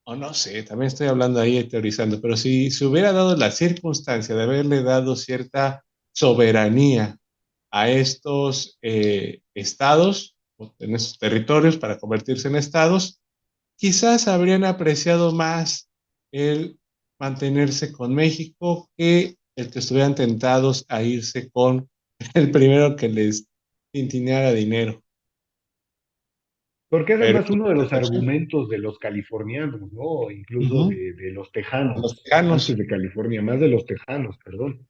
o no sé, también estoy hablando ahí teorizando, pero si se hubiera dado la circunstancia de haberle dado cierta soberanía a estos estados, o en esos territorios para convertirse en estados, quizás habrían apreciado más el mantenerse con México que el que estuvieran tentados a irse con el primero que les tintineara dinero. Porque ese es Pero más uno de los situación, argumentos de los californianos, ¿no? O incluso ujú, de los los tejanos, antes tejanos, de California, más de los tejanos, perdón.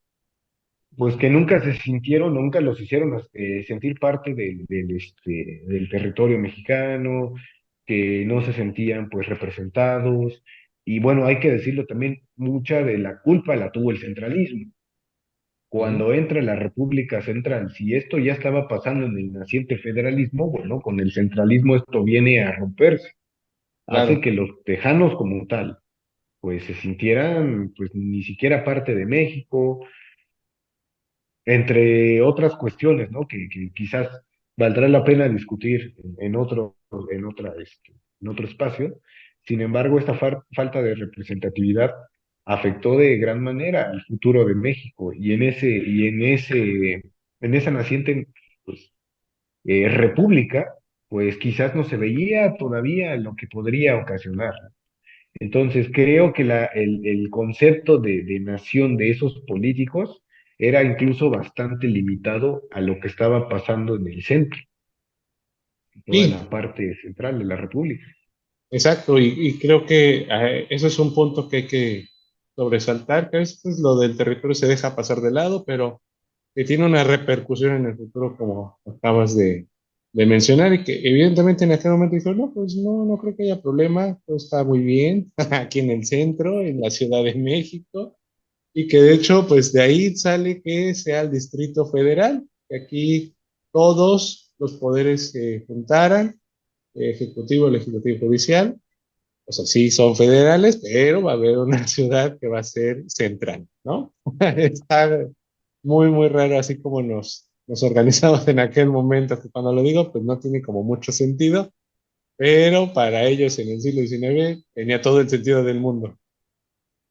Pues ujú, que nunca se sintieron, nunca los hicieron sentir parte del territorio mexicano, que no se sentían pues representados. Y bueno, hay que decirlo también, mucha de la culpa la tuvo el centralismo. ujú, Cuando entra la República Central, si esto ya estaba pasando en el naciente federalismo, bueno, con el centralismo esto viene a romperse, hace claro, que los tejanos como tal, pues se sintieran pues ni siquiera parte de México, entre otras cuestiones, ¿no? Que quizás valdrá la pena discutir en otro espacio. Sin embargo, esta falta de representatividad afectó de gran manera al futuro de México en esa naciente, pues, república, pues quizás no se veía todavía lo que podría ocasionar. Entonces, creo que el concepto de nación de esos políticos era incluso bastante limitado a lo que estaba pasando en el centro, en toda sí, la parte central de la República. exacto, y creo que eso es un punto que hay que sobresaltar, que a veces lo del territorio se deja pasar de lado, pero que tiene una repercusión en el futuro, como acabas de mencionar, y que evidentemente en aquel momento dijo, no, pues no, no creo que haya problema, todo está muy bien, aquí en el centro, en la Ciudad de México, y que de hecho, pues de ahí sale que sea el Distrito Federal, que aquí todos los poderes se juntaran, ejecutivo, legislativo, judicial, o sea, sí son federales, pero va a haber una ciudad que va a ser central, ¿no? Está muy, muy raro así como nos organizamos en aquel momento, que cuando lo digo, pues no tiene como mucho sentido, pero para ellos en el siglo XIX tenía todo el sentido del mundo.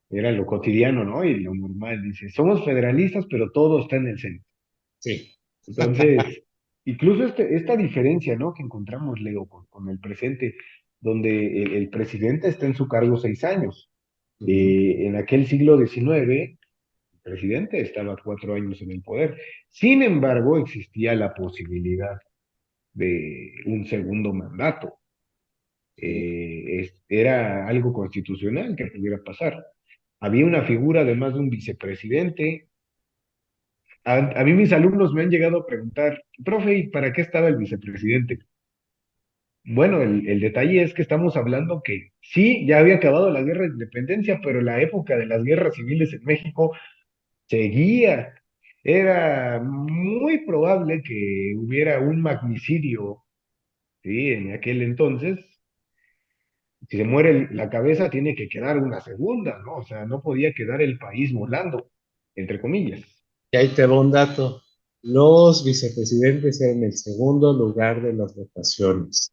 Era lo cotidiano, ¿no? Y lo normal. Dice, somos federalistas, pero todo está en el centro. Sí. Entonces, incluso esta diferencia, ¿no? Que encontramos, Leo, con el presente, donde el presidente está en su cargo 6 años. Ujú. En aquel siglo XIX presidente estaba 4 años en el poder. Sin embargo, existía la posibilidad de un segundo mandato. Sí. Era algo constitucional que pudiera pasar. Había una figura, además de un vicepresidente. A mí mis alumnos me han llegado a preguntar, profe, ¿y para qué estaba el vicepresidente? Bueno, el detalle es que estamos hablando que sí, ya había acabado la guerra de independencia, pero la época de las guerras civiles en México seguía. Era muy probable que hubiera un magnicidio, ¿sí? En aquel entonces, si se muere la cabeza, tiene que quedar una segunda, ¿no? O sea, no podía quedar el país volando, entre comillas. Y ahí te va un dato. Los vicepresidentes eran el segundo lugar de las votaciones.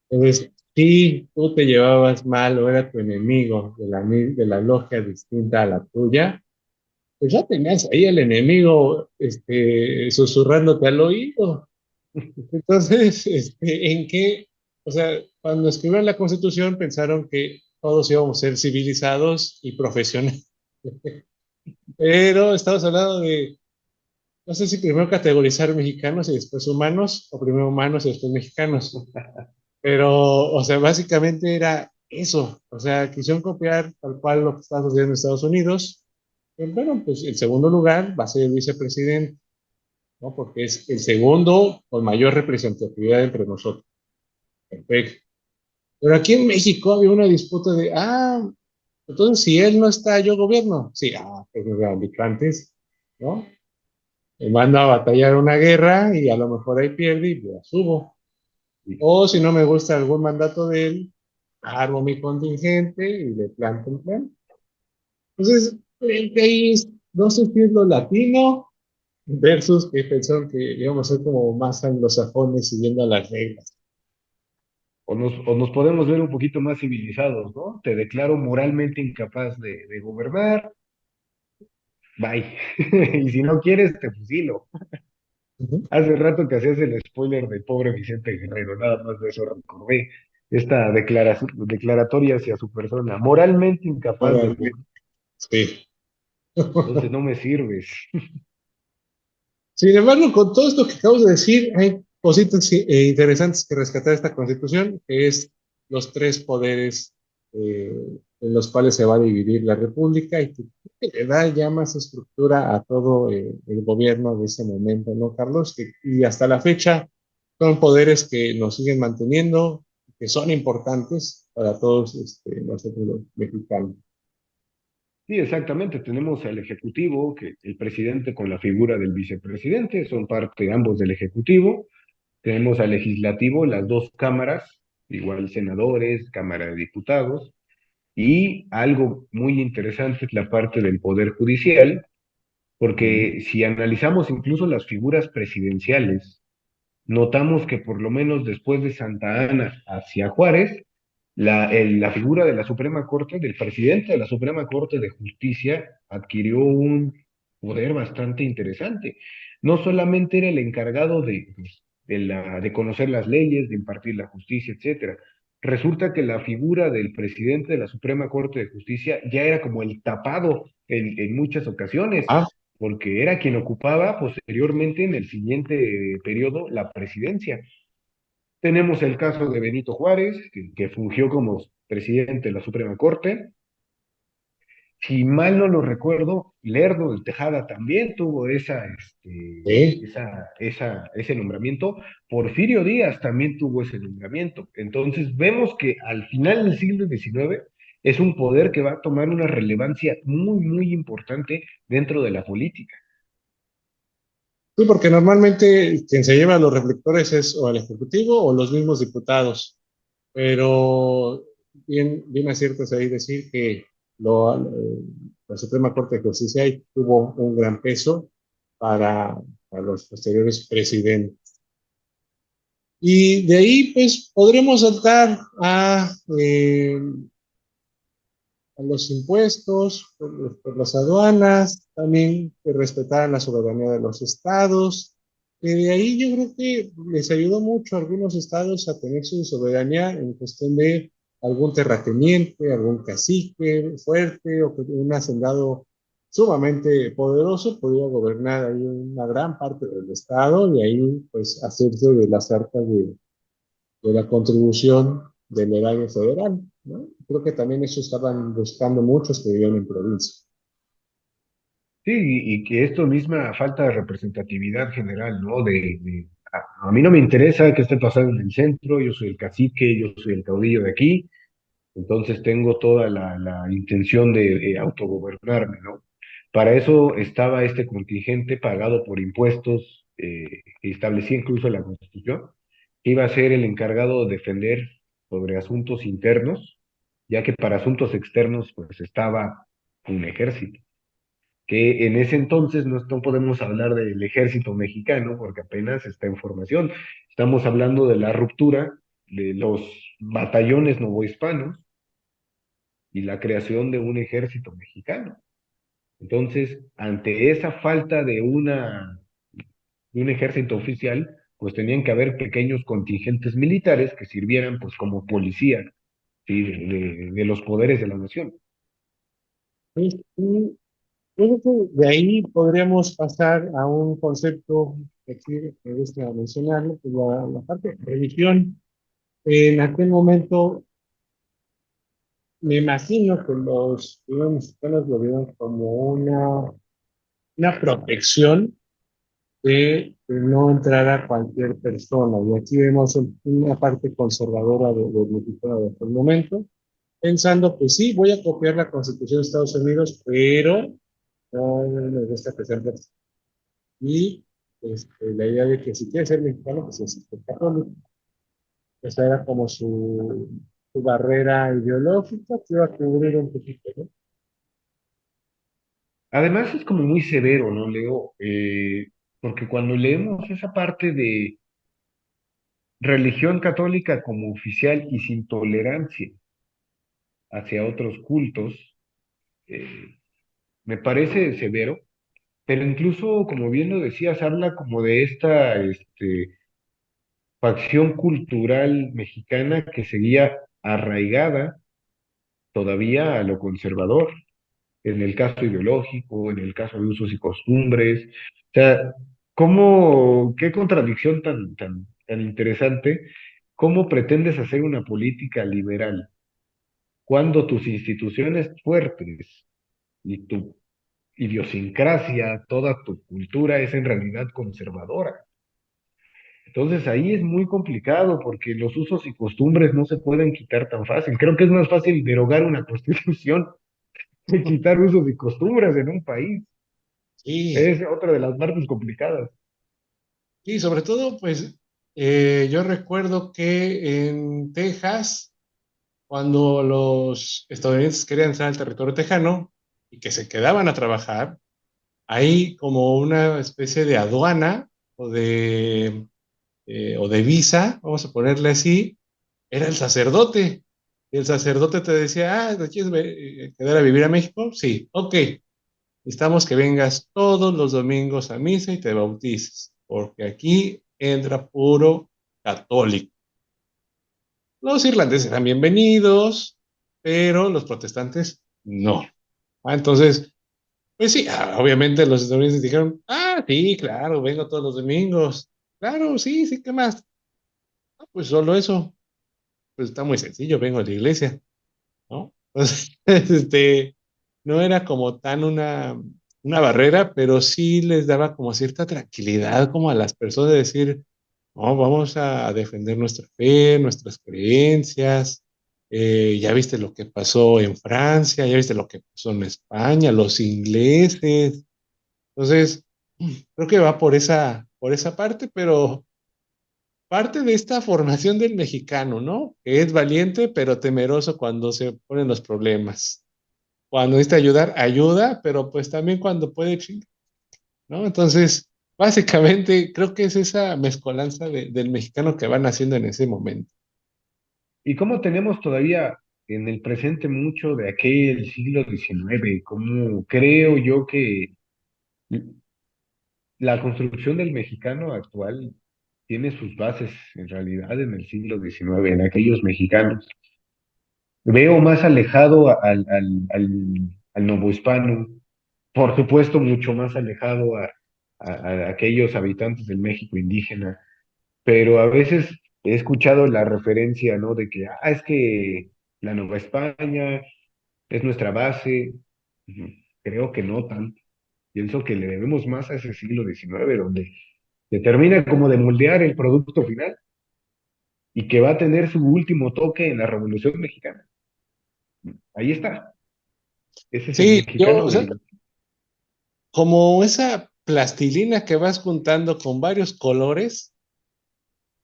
Entonces, si tú te llevabas mal o era tu enemigo de la logia distinta a la tuya, pues ya tenías ahí al enemigo susurrándote al oído. Entonces, ¿en qué? O sea, cuando escribieron la Constitución pensaron que todos íbamos a ser civilizados y profesionales. Pero estamos hablando de, no sé si primero categorizar mexicanos y después humanos, o primero humanos y después mexicanos. Pero, o sea, básicamente era eso. O sea, quisieron copiar tal cual lo que está sucediendo en Estados Unidos. Bueno, pues el segundo lugar va a ser el vicepresidente, ¿no? Porque es el segundo con mayor representatividad entre nosotros. Perfecto. Pero aquí en México había una disputa de, entonces si él no está, yo gobierno. Sí, pues me han dicho antes, ¿no? Me mando a batallar una guerra y a lo mejor ahí pierde y la subo. Sí. O si no me gusta algún mandato de él, armo mi contingente y le planto un plan. Entonces, de ahí no sé si es lo latino versus que pensaron que íbamos a ser como más anglosajones siguiendo las reglas. O nos podemos ver un poquito más civilizados, ¿no? Te declaro moralmente incapaz de gobernar, bye. Y si no quieres, te fusilo. Ujú. Hace rato que hacías el spoiler del pobre Vicente Guerrero, nada más de eso recordé esta declaratoria hacia su persona, moralmente incapaz de Moralmente, gobernar, sí. entonces no me sirves. Sin embargo, con todo esto que acabo de decir, hay cositas interesantes que rescatar de esta Constitución, que es los tres poderes eh, en los cuales se va a dividir la República y que le da ya más estructura a todo el gobierno de ese momento, ¿no, Carlos? Y hasta la fecha son poderes que nos siguen manteniendo, que son importantes para todos nosotros los mexicanos. Sí, exactamente. Tenemos al Ejecutivo, que el presidente con la figura del vicepresidente, son parte ambos del Ejecutivo. Tenemos al Legislativo, las dos cámaras, igual senadores, Cámara de Diputados. Y algo muy interesante es la parte del Poder Judicial, Ujú. porque si analizamos incluso las figuras presidenciales, notamos que por lo menos después de Santa Ana hacia Juárez, la figura de la Suprema Corte, del presidente de la Suprema Corte de Justicia, adquirió un poder bastante interesante. No solamente era el encargado de conocer las leyes, de impartir la justicia, etcétera. Resulta que la figura del presidente de la Suprema Corte de Justicia ya era como el tapado en muchas ocasiones, Ah, porque era quien ocupaba posteriormente en el siguiente periodo la presidencia. Tenemos el caso de Benito Juárez, que fungió como presidente de la Suprema Corte. Si mal no lo recuerdo, Lerdo de Tejada también tuvo sí. ese nombramiento. Porfirio Díaz también tuvo ese nombramiento. Entonces vemos que al final del siglo XIX es un poder que va a tomar una relevancia muy, muy importante dentro de la política. Sí, porque normalmente quien se lleva los reflectores es o el Ejecutivo o los mismos diputados, pero bien acierto es ahí decir que la Suprema Corte de Justicia ahí tuvo un gran peso para los posteriores presidentes. Y de ahí, pues, podremos saltar a los impuestos, por las aduanas, también que respetaran la soberanía de los estados. Y de ahí yo creo que les ayudó mucho a algunos estados a tener su soberanía en cuestión de algún terrateniente, algún cacique fuerte o que un hacendado sumamente poderoso podía gobernar ahí una gran parte del estado y ahí pues hacerse de las arcas de la contribución del erario federal, ¿no? Creo que también eso estaban buscando muchos que vivían en provincia. Sí, y que esto misma falta de representatividad general, ¿no? A mí no me interesa qué esté pasando en el centro, yo soy el cacique, yo soy el caudillo de aquí, entonces tengo toda la intención de autogobernarme, ¿no? Para eso estaba este contingente pagado por impuestos, que establecía incluso la Constitución, que iba a ser el encargado de defender sobre asuntos internos, ya que para asuntos externos pues estaba un ejército que en ese entonces no podemos hablar del ejército mexicano porque apenas está en formación. Estamos hablando de la ruptura de los batallones novohispanos y la creación de un ejército mexicano. Entonces, ante esa falta de un ejército oficial, pues tenían que haber pequeños contingentes militares que sirvieran pues como policía, ¿sí? de los poderes de la nación. Sí, sí. Yo creo que de ahí podríamos pasar a un concepto que aquí me gusta mencionarlo, que es la parte de religión. En aquel momento, me imagino que los primeros mexicanos lo vieron como una protección de no entrar a cualquier persona. Y aquí vemos una parte conservadora de México de aquel momento, pensando, pues sí, voy a copiar la Constitución de Estados Unidos, pero no me gusta que sean personas. Y la idea de que si quieres ser mexicano, pues es católico. Esa era como su barrera ideológica que iba a cubrir un poquito, ¿no? Además es como muy severo, ¿no, Leo? Porque cuando leemos esa parte de religión católica como oficial y sin tolerancia hacia otros cultos, eh, me parece severo, pero incluso, como bien lo decías, habla como de esta facción cultural mexicana que seguía arraigada todavía a lo conservador, en el caso ideológico, en el caso de usos y costumbres. O sea, qué contradicción tan interesante, cómo pretendes hacer una política liberal cuando tus instituciones fuertes y tu idiosincrasia, toda tu cultura es en realidad conservadora. Entonces ahí es muy complicado porque los usos y costumbres no se pueden quitar tan fácil. Creo que es más fácil derogar una constitución que quitar usos y costumbres en un país. Sí, Es otra de las partes complicadas. y sobre todo, pues yo recuerdo que en Texas, cuando los estadounidenses querían entrar al territorio tejano y que se quedaban a trabajar, hay como una especie de aduana o de visa, vamos a ponerle así, era el sacerdote. Y el sacerdote te decía, ¿te quieres quedar a vivir a México? Sí, ok. Necesitamos que vengas todos los domingos a misa y te bautices, porque aquí entra puro católico. Los irlandeses eran bienvenidos, pero los protestantes no. Entonces, pues sí, obviamente los estadounidenses dijeron, sí, claro, vengo todos los domingos. Claro, sí, sí, ¿qué más? Pues solo eso. Pues está muy sencillo, vengo a la iglesia, ¿no? Entonces, no era como tan una barrera, pero sí les daba como cierta tranquilidad como a las personas de decir, no, vamos a defender nuestra fe, nuestras creencias. Ya viste lo que pasó en Francia, ya viste lo que pasó en España, los ingleses. Entonces, creo que va por esa parte, pero parte de esta formación del mexicano, ¿no? Que es valiente, pero temeroso cuando se ponen los problemas. Cuando necesita ayudar, ayuda, pero pues también cuando puede chingar, ¿no? Entonces, básicamente, creo que es esa mezcolanza del mexicano que van haciendo en ese momento. ¿Y cómo tenemos todavía en el presente mucho de aquel siglo XIX? ¿Cómo creo yo que la construcción del mexicano actual tiene sus bases en realidad en el siglo XIX, en aquellos mexicanos? Veo más alejado al novohispano, por supuesto, mucho más alejado a aquellos habitantes del México indígena, pero a veces he escuchado la referencia, ¿no? De que, es que la Nueva España es nuestra base. Ujú. Creo que no tanto. Pienso que le debemos más a ese siglo XIX, donde se termina como de moldear el producto final y que va a tener su último toque en la Revolución Mexicana. Ahí está. Ese es el Sí, yo, mexicano o sea, del... como esa plastilina que vas juntando con varios colores,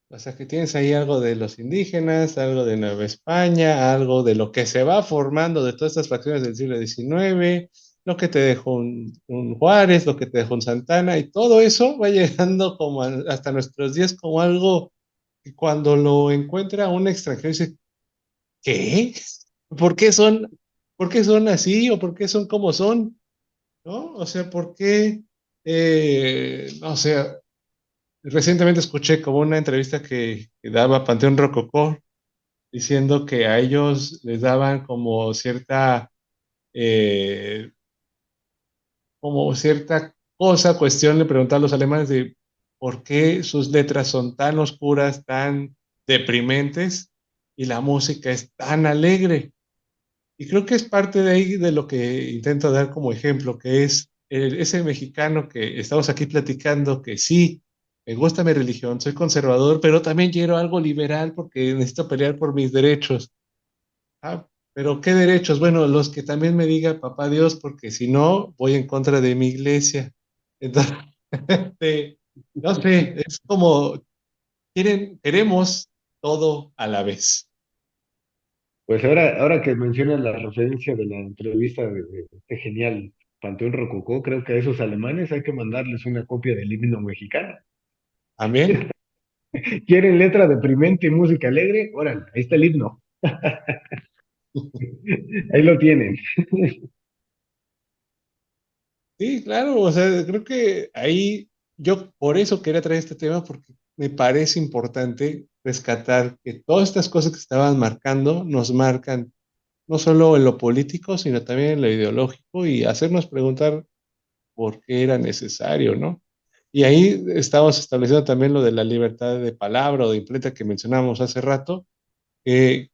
o sea, que tienes ahí algo de los indígenas, algo de Nueva España, algo de lo que se va formando de todas estas facciones del siglo XIX, lo que te dejó un Juárez, lo que te dejó un Santana, y todo eso va llegando como hasta nuestros días como algo que cuando lo encuentra un extranjero dice, ¿qué? ¿Por qué son, por qué son así o por qué son como son? ¿No? O sea, ¿por qué? No sé, recientemente escuché como una entrevista que daba Panteón Rococó diciendo que a ellos les daban como cierta, eh, como cierta cosa, cuestión, le preguntaba a los alemanes de por qué sus letras son tan oscuras, tan deprimentes y la música es tan alegre. Y creo que es parte de ahí de lo que intento dar como ejemplo, que es ese mexicano que estamos aquí platicando, que sí, me gusta mi religión, soy conservador, pero también quiero algo liberal porque necesito pelear por mis derechos. Ah, pero ¿qué derechos? Bueno, los que también me diga papá Dios, porque si no, voy en contra de mi iglesia. Entonces, este, no sé, es como queremos todo a la vez. Pues ahora que mencionas la referencia de la entrevista de este genial Panteón Rococó, creo que a esos alemanes hay que mandarles una copia del himno mexicano. Amén. ¿Quieren letra deprimente y música alegre? Órale, ahí está el himno. Ahí lo tienen. Sí, claro, o sea, creo que ahí yo por eso quería traer este tema porque me parece importante rescatar que todas estas cosas que estaban marcando nos marcan no solo en lo político, sino también en lo ideológico y hacernos preguntar por qué era necesario, ¿no? Y ahí estamos estableciendo también lo de la libertad de palabra o de imprenta que mencionamos hace rato,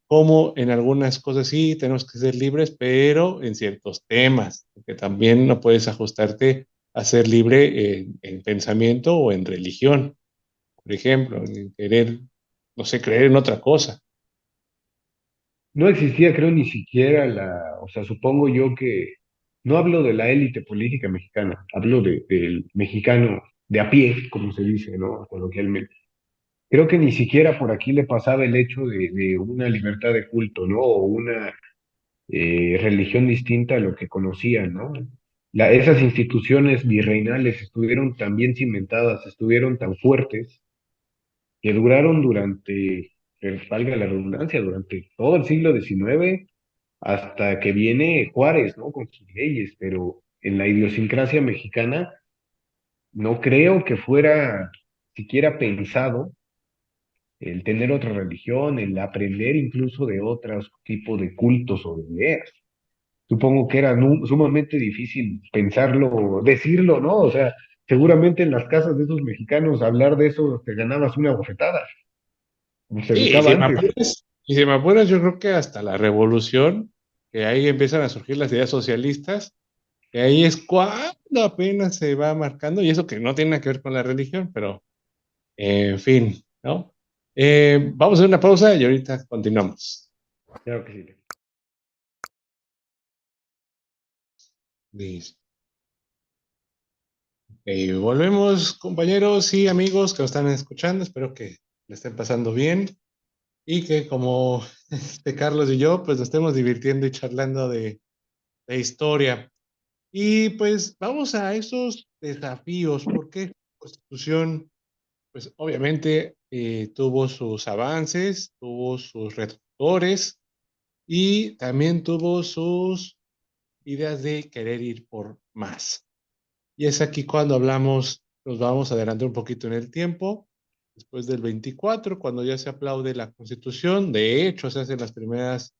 como en algunas cosas sí tenemos que ser libres, pero en ciertos temas, porque también no puedes ajustarte a ser libre en pensamiento o en religión, por ejemplo, en querer, no sé, creer en otra cosa. No existía, creo, ni siquiera o sea, supongo yo que, no hablo de la élite política mexicana, hablo del mexicano de a pie, como se dice, ¿no? Coloquialmente. Creo que ni siquiera por aquí le pasaba el hecho de una libertad de culto, ¿no? O una religión distinta a lo que conocían, ¿no? Esas instituciones virreinales estuvieron tan bien cimentadas, estuvieron tan fuertes, que duraron durante, valga la redundancia, durante todo el siglo XIX, hasta que viene Juárez, ¿no? Con sus leyes, pero en la idiosincrasia mexicana no creo que fuera siquiera pensado el tener otra religión, el aprender incluso de otros tipos de cultos o de ideas. Supongo que era sumamente difícil pensarlo, decirlo, ¿no? O sea, seguramente en las casas de esos mexicanos hablar de eso te ganabas una bofetada, como se Sí, usaba antes. y si me apuras, yo creo que hasta la revolución, que ahí empiezan a surgir las ideas socialistas, que ahí es cuando apenas se va marcando, y eso que no tiene nada que ver con la religión, pero en fin, ¿no? Vamos a hacer una pausa y ahorita continuamos. Claro que sí. Listo. Volvemos, compañeros y amigos que nos están escuchando. Espero que le estén pasando bien y que como Carlos y yo, pues nos estemos divirtiendo y charlando de historia. Y pues vamos a esos desafíos, porque la Constitución, pues obviamente tuvo sus avances, tuvo sus retractores y también tuvo sus ideas de querer ir por más. Y es aquí cuando hablamos, nos vamos a adelantar un poquito en el tiempo, después del 24, cuando ya se aplaude la Constitución, de hecho se hacen las primeras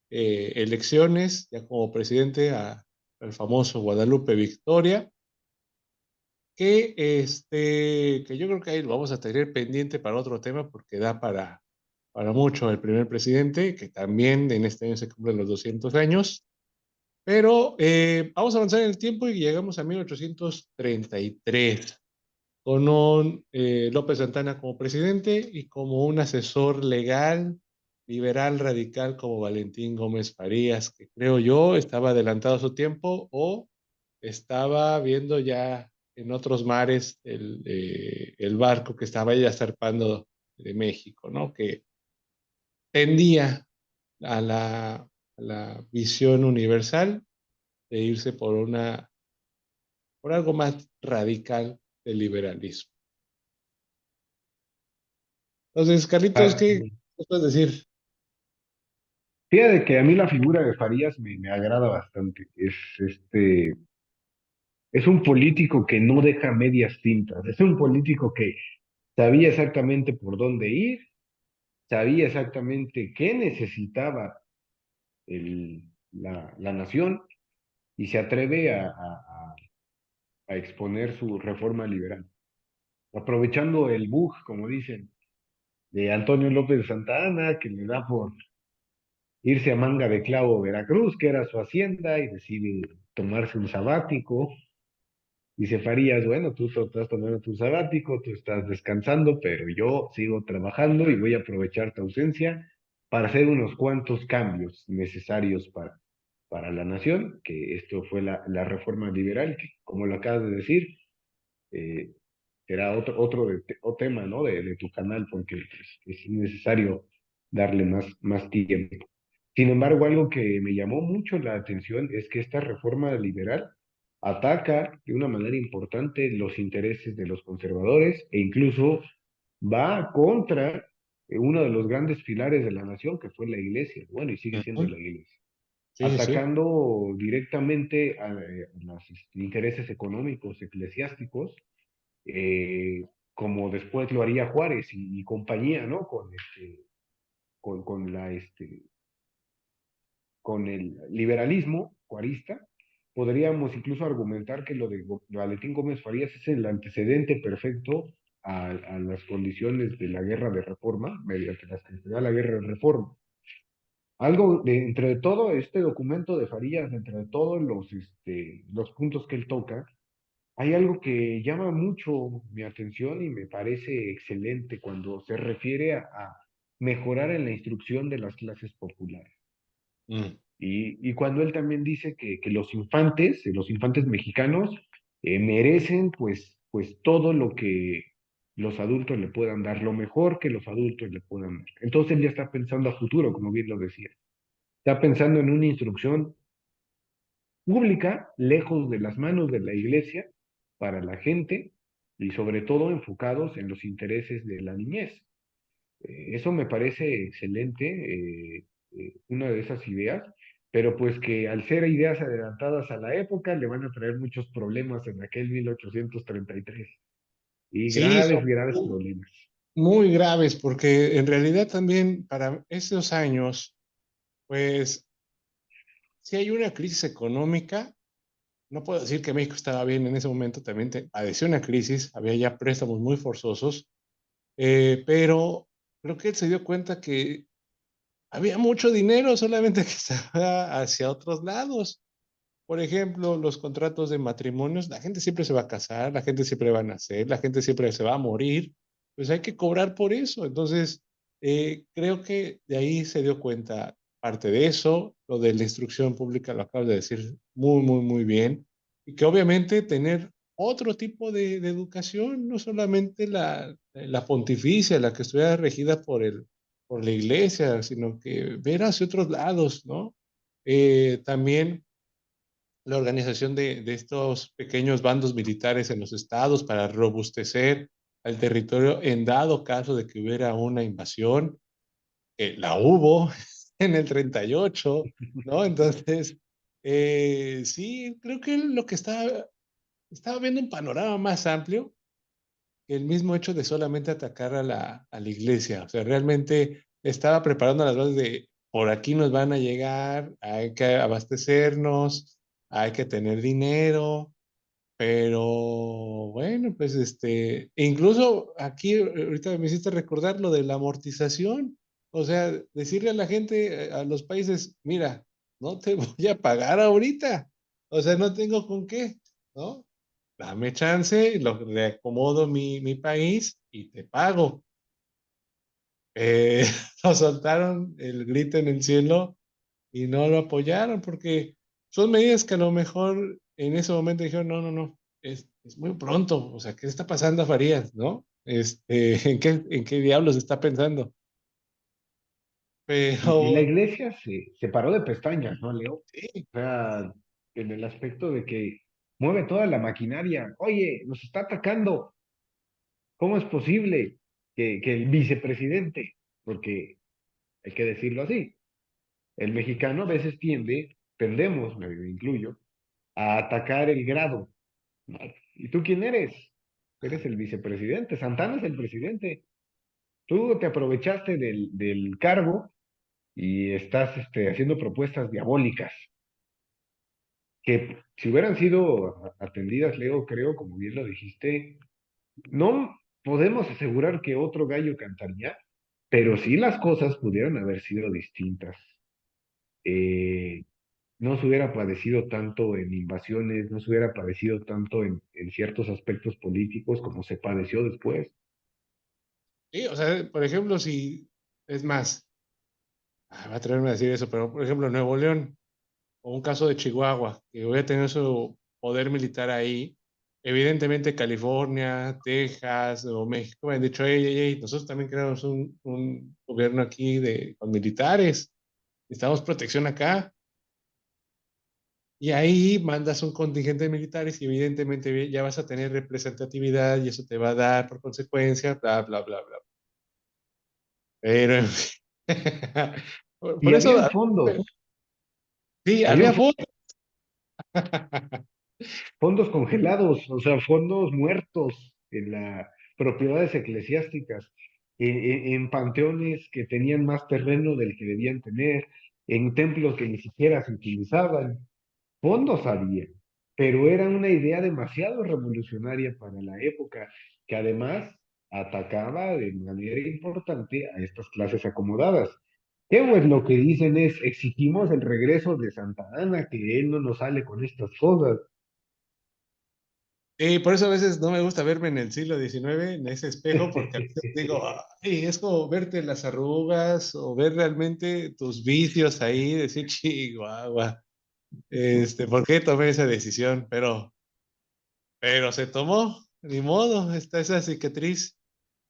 elecciones, ya como presidente, al famoso Guadalupe Victoria, que yo creo que ahí lo vamos a tener pendiente para otro tema, porque da para mucho el primer presidente, que también en este año se cumplen los 200 años. Pero vamos a avanzar en el tiempo y llegamos a 1833 con un López Santana como presidente y como un asesor legal, liberal, radical como Valentín Gómez Farías, que creo yo estaba adelantado a su tiempo o estaba viendo ya en otros mares el barco que estaba ya zarpando de México, ¿no? Que tendía a la visión universal de irse por algo más radical del liberalismo. Entonces, Carlitos, Ah, ¿qué puedes decir? fíjate que a mí la figura de Farías me agrada bastante. Es un político que no deja medias tintas. Es un político que sabía exactamente por dónde ir, sabía exactamente qué necesitaba la nación y se atreve a exponer su reforma liberal, aprovechando el bug, como dicen, de Antonio López de Santa Anna, que le da por irse a Manga de Clavo, Veracruz, que era su hacienda, y decide tomarse un sabático. Dice Farías, bueno, tú estás tomando tu sabático, tú estás descansando, pero yo sigo trabajando y voy a aprovechar tu ausencia para hacer unos cuantos cambios necesarios para la nación, que esto fue la reforma liberal, que como lo acabas de decir, eh, será otro tema, ¿no? De tu canal, porque pues, es necesario darle más tiempo. Sin embargo, algo que me llamó mucho la atención es que esta reforma liberal ataca de una manera importante los intereses de los conservadores e incluso va contra uno de los grandes pilares de la nación, que fue la iglesia, bueno, y sigue siendo Ujú. la iglesia, Sí, sí, sí. atacando directamente a los intereses económicos eclesiásticos, como después lo haría Juárez y compañía, ¿no? Con con el liberalismo cuarista, podríamos incluso argumentar que lo de Valentín Gómez Farías es el antecedente perfecto a las condiciones de la guerra de reforma, mediante las que se da la guerra de reforma. Algo de, entre de todo este documento de Farías, entre de todos los puntos que él toca, hay algo que llama mucho mi atención y me parece excelente cuando se refiere a mejorar en la instrucción de las clases populares. Mm. Y cuando él también dice que los infantes mexicanos, merecen pues todo lo que los adultos le puedan dar, lo mejor que los adultos le puedan dar. Entonces él ya está pensando a futuro, como bien lo decía. Está pensando en una instrucción pública, lejos de las manos de la iglesia, para la gente y sobre todo enfocados en los intereses de la niñez. Eso me parece excelente, una de esas ideas, pero pues que al ser ideas adelantadas a la época le van a traer muchos problemas en aquel 1833 y Sí, graves, son graves problemas. muy graves porque en realidad también para esos años, pues si hay una crisis económica. No puedo decir que México estaba bien en ese momento, también padeció una crisis, había ya préstamos muy forzosos, pero creo que él se dio cuenta que había mucho dinero, solamente que estaba hacia otros lados. Por ejemplo, los contratos de matrimonios, la gente siempre se va a casar, la gente siempre va a nacer, la gente siempre se va a morir, pues hay que cobrar por eso. Entonces, creo que de ahí se dio cuenta parte de eso, lo de la instrucción pública, lo acabas de decir muy, muy, muy bien, y que obviamente tener otro tipo de educación, no solamente la pontificia, la que estuviera regida por la iglesia, sino que ver hacia otros lados, ¿no? También la organización de estos pequeños bandos militares en los estados para robustecer al territorio en dado caso de que hubiera una invasión. La hubo en el 38, ¿no? Entonces, sí, creo que lo que estaba viendo un panorama más amplio que el mismo hecho de solamente atacar a la iglesia. O sea, realmente estaba preparando las bases de por aquí nos van a llegar, hay que abastecernos, hay que tener dinero, pero bueno, pues incluso aquí ahorita me hiciste recordar lo de la amortización, o sea, decirle a la gente, a los países, mira, no te voy a pagar ahorita, o sea, no tengo con qué, ¿no? Dame chance, le acomodo mi país y te pago. Eh, nos soltaron el grito en el cielo y no lo apoyaron porque son medidas que a lo mejor en ese momento dijeron, no, no, no, es muy pronto, o sea, ¿qué está pasando a Farías, no? ¿En qué diablos está pensando? Y la Pero iglesia se paró de pestañas, ¿no, Leo? sí, O sea, en el aspecto de que mueve toda la maquinaria. Oye, nos está atacando. ¿Cómo es posible que el vicepresidente, porque hay que decirlo así, el mexicano a veces tendemos, me incluyo, a atacar el grado, ¿no? ¿Y tú quién eres? Eres el vicepresidente, Santana es el presidente. Tú te aprovechaste del cargo y estás haciendo propuestas diabólicas. que si hubieran sido atendidas, Leo, creo, como bien lo dijiste, no podemos asegurar que otro gallo cantaría, pero sí las cosas pudieron haber sido distintas. Eh, no se hubiera padecido tanto en invasiones, no se hubiera padecido tanto en ciertos aspectos políticos como se padeció después. Sí, o sea, por ejemplo, si, es más, va a atreverme a decir eso, pero por ejemplo, Nuevo León, o un caso de Chihuahua, que hubiera tenido su poder militar ahí, evidentemente California, Texas o México me han dicho, nosotros también queremos un gobierno aquí con militares, necesitamos protección acá. Y ahí mandas un contingente de militares y evidentemente ya vas a tener representatividad y eso te va a dar por consecuencia, bla, bla, bla, bla. Pero, en fin, Y por eso, sí, habían había fotos. fondos congelados, o sea, fondos muertos en las propiedades eclesiásticas, en panteones que tenían más terreno del que debían tener, en templos que ni siquiera se utilizaban. Fondos había, pero era una idea demasiado revolucionaria para la época, que además atacaba de manera importante a estas clases acomodadas. Que pues lo que dicen es, exigimos el regreso de Santa Ana, que él no nos sale con estas cosas. Y por eso a veces no me gusta verme en el siglo XIX, en ese espejo, porque a veces digo, ay, es como verte las arrugas o ver realmente tus vicios ahí, decir, chihuahua, ¿por qué tomé esa decisión? Pero se tomó, ni modo, está esa cicatriz.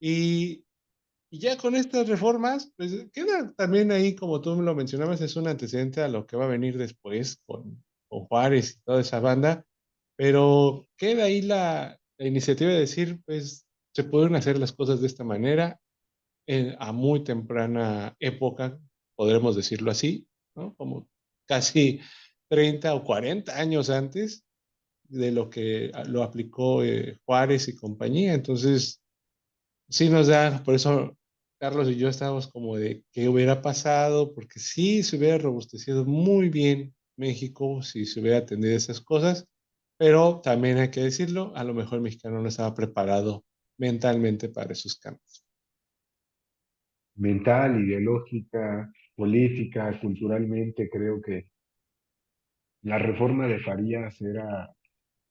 Y, y ya con estas reformas, pues queda también ahí, como tú me lo mencionabas, es un antecedente a lo que va a venir después con Juárez y toda esa banda, pero queda ahí la iniciativa de decir, pues se pueden hacer las cosas de esta manera a muy temprana época, podremos decirlo así, ¿no? Como casi 30 o 40 años antes de lo que lo aplicó Juárez y compañía. Entonces, sí nos da, por eso Carlos y yo estábamos como de qué hubiera pasado, porque sí se hubiera robustecido muy bien México si se hubiera atendido esas cosas, pero también hay que decirlo, a lo mejor el mexicano no estaba preparado mentalmente para esos cambios. Mental, ideológica, política, culturalmente, creo que la reforma de Farías era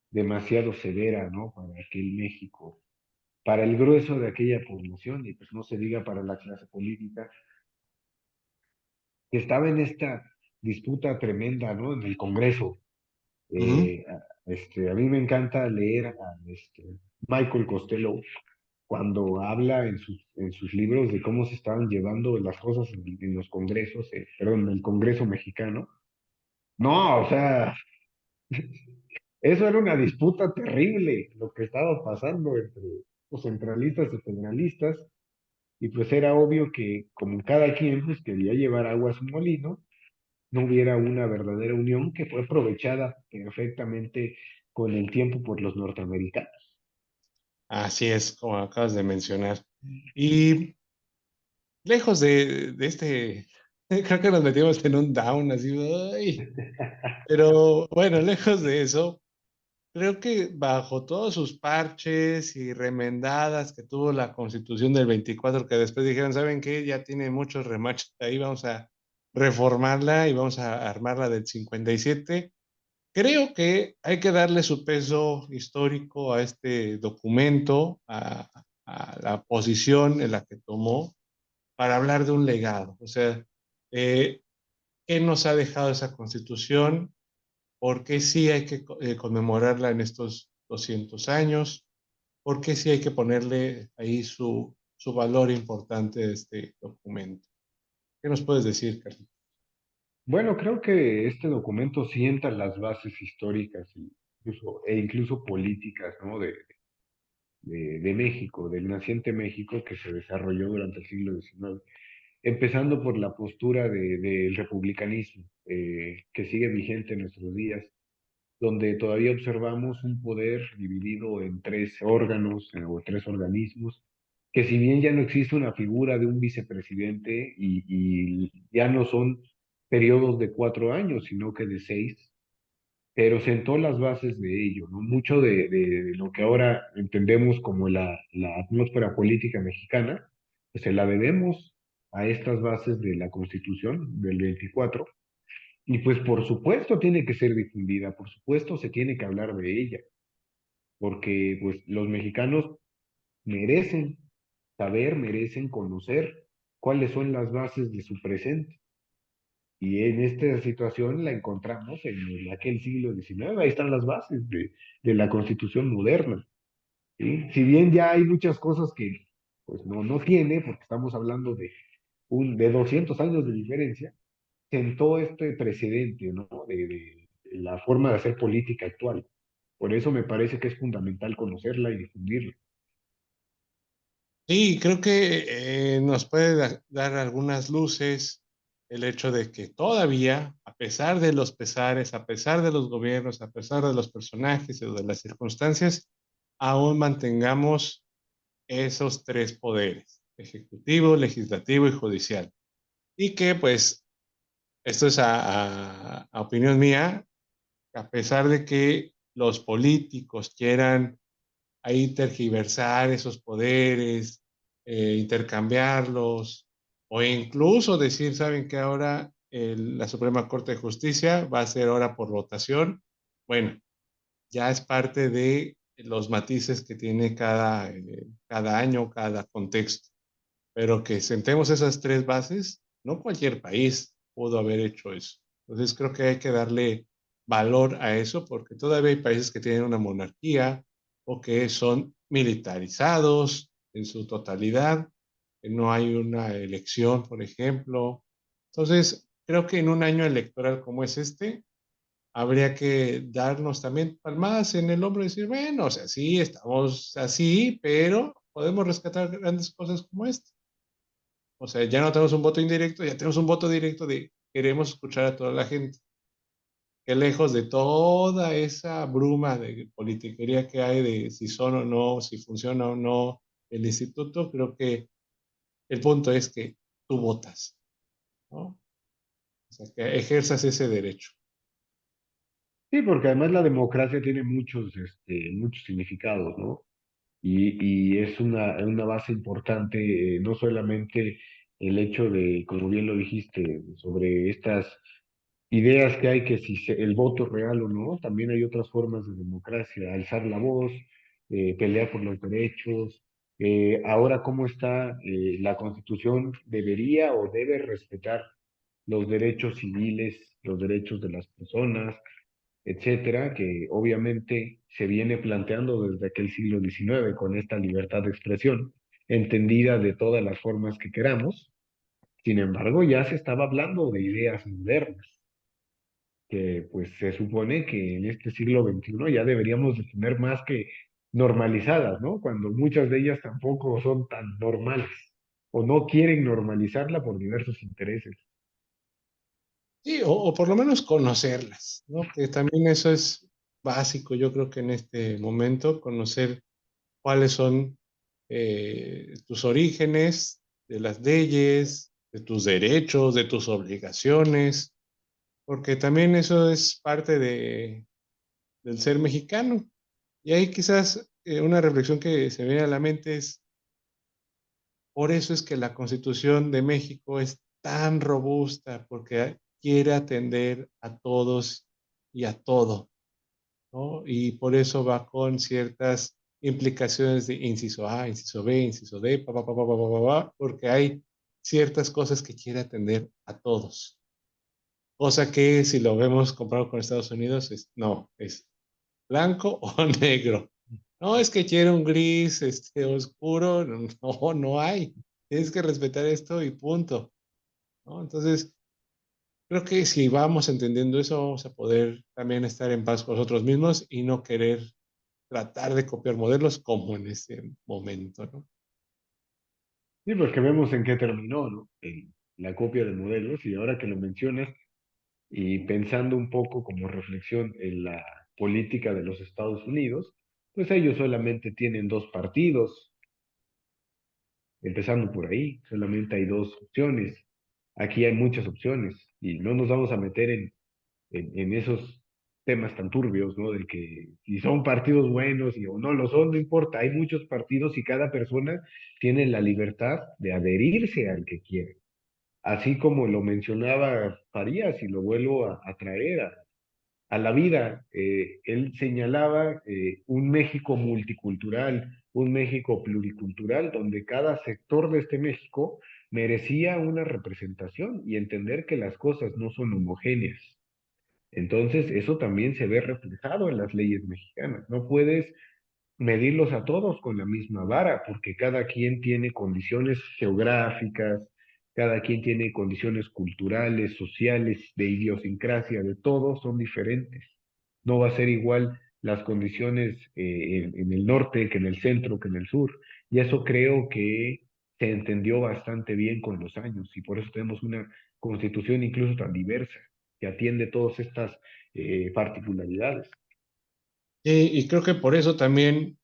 demasiado severa, ¿no? Para aquel México, para el grueso de aquella población, y pues no se diga para la clase política, que estaba en esta disputa tremenda, ¿no? En el Congreso. Ujú. A mí me encanta leer a Michael Costello cuando habla en sus libros de cómo se estaban llevando las cosas en los congresos, perdón, en el Congreso mexicano. No, o sea, eso era una disputa terrible, lo que estaba pasando entre los centralistas y federalistas, y pues era obvio que como cada quien pues quería llevar agua a su molino, no hubiera una verdadera unión que fue aprovechada perfectamente con el tiempo por los norteamericanos. Así es, como acabas de mencionar. Y lejos de creo que nos metimos en un down, así, ay. Pero bueno, lejos de eso, creo que bajo todos sus parches y remendadas que tuvo la Constitución del 24, que después dijeron, ¿saben qué? Ya tiene muchos remaches ahí, vamos a reformarla y vamos a armarla del 57. Creo que hay que darle su peso histórico a este documento, a la posición en la que tomó para hablar de un legado. O sea, eh, ¿qué nos ha dejado esa Constitución? ¿Por qué sí hay que conmemorarla en estos 200 años? ¿Por qué sí hay que ponerle ahí su valor importante a este documento? ¿Qué nos puedes decir, Carlos? Bueno, creo que este documento sienta las bases históricas e incluso políticas, ¿no? De México, del naciente México que se desarrolló durante el siglo XIX, empezando por la postura del republicanismo, que sigue vigente en nuestros días, donde todavía observamos un poder dividido en tres órganos o tres organismos, que si bien ya no existe una figura de un vicepresidente y ya no son periodos de 4 años, sino que de 6, pero sentó las bases de ello, ¿no? Mucho de lo que ahora entendemos como la atmósfera política mexicana, pues se la debemos a estas bases de la Constitución del 24, y pues por supuesto tiene que ser difundida, por supuesto se tiene que hablar de ella, porque pues los mexicanos merecen saber, merecen conocer cuáles son las bases de su presente. Y en esta situación la encontramos en aquel siglo XIX, ahí están las bases de la Constitución moderna, ¿sí? Si bien ya hay muchas cosas que pues no tiene, porque estamos hablando de 200 años de diferencia, sentó este precedente, ¿no? De la forma de hacer política actual. Por eso me parece que es fundamental conocerla y difundirla. Sí, creo que nos puede dar algunas luces el hecho de que todavía, a pesar de los pesares, a pesar de los gobiernos, a pesar de los personajes o de las circunstancias, aún mantengamos esos tres poderes, ejecutivo, legislativo y judicial. Y que pues, esto es a opinión mía, a pesar de que los políticos quieran ahí tergiversar esos poderes, intercambiarlos, o incluso decir, saben que ahora la Suprema Corte de Justicia va a ser ahora por votación. Bueno, ya es parte de los matices que tiene cada año, cada contexto, pero que sentemos esas tres bases, no cualquier país pudo haber hecho eso. Entonces creo que hay que darle valor a eso porque todavía hay países que tienen una monarquía o que son militarizados en su totalidad, que no hay una elección, por ejemplo. Entonces, creo que en un año electoral como es este, habría que darnos también palmadas en el hombro y decir, bueno, o sea, sí, estamos así, pero podemos rescatar grandes cosas como esta. O sea, ya no tenemos un voto indirecto, ya tenemos un voto directo de queremos escuchar a toda la gente. Que lejos de toda esa bruma de politiquería que hay de si son o no, si funciona o no el instituto, creo que el punto es que tú votas, ¿no? O sea, que ejerzas ese derecho. Sí, porque además la democracia tiene muchos significados, ¿no? Y es una base importante, no solamente el hecho de, como bien lo dijiste, sobre estas ideas que hay que si el voto es real o no, también hay otras formas de democracia, alzar la voz, pelear por los derechos. Ahora, ¿cómo está la Constitución? ¿Debería o debe respetar los derechos civiles, los derechos de las personas, etcétera, que obviamente se viene planteando desde aquel siglo XIX con esta libertad de expresión, entendida de todas las formas que queramos? Sin embargo, ya se estaba hablando de ideas modernas, que pues se supone que en este siglo XXI ya deberíamos de tener más que normalizadas, ¿no? Cuando muchas de ellas tampoco son tan normales o no quieren normalizarla por diversos intereses. Sí, o por lo menos conocerlas, ¿no? Que también eso es básico, yo creo que en este momento, conocer cuáles son tus orígenes, de las leyes, de tus derechos, de tus obligaciones, porque también eso es parte del ser mexicano. Y ahí quizás una reflexión que se viene a la mente es, por eso es que la Constitución de México es tan robusta, porque quiere atender a todos y a todo, ¿no? Y por eso va con ciertas implicaciones de inciso A, inciso B, inciso D, porque hay ciertas cosas que quiere atender a todos. Cosa que si lo vemos comparado con Estados Unidos, no, es blanco o negro. No, es que quiere un gris, oscuro, no, no hay. Tienes que respetar esto y punto, ¿no? Entonces, creo que si vamos entendiendo eso, vamos a poder también estar en paz con nosotros mismos y no querer tratar de copiar modelos como en ese momento, ¿no? Sí, porque vemos en qué terminó, ¿no? En la copia de modelos, y ahora que lo mencionas, y pensando un poco como reflexión en la política de los Estados Unidos, pues ellos solamente tienen dos partidos, empezando por ahí, solamente hay dos opciones. Aquí hay muchas opciones y no nos vamos a meter en esos. temas tan turbios, ¿no? De que si son partidos buenos y o no lo son, no importa, hay muchos partidos y cada persona tiene la libertad de adherirse al que quiere. Así como lo mencionaba Farías y lo vuelvo a traer a la vida. Él señalaba un México multicultural, un México pluricultural, donde cada sector de este México merecía una representación y entender que las cosas no son homogéneas. Entonces, eso también se ve reflejado en las leyes mexicanas. No puedes medirlos a todos con la misma vara, porque cada quien tiene condiciones geográficas, cada quien tiene condiciones culturales, sociales, de idiosincrasia, de todo, son diferentes. No va a ser igual las condiciones en el norte que en el centro, que en el sur. Y eso creo que se entendió bastante bien con los años y por eso tenemos una constitución incluso tan diversa que atiende todas estas particularidades. Y creo que por eso también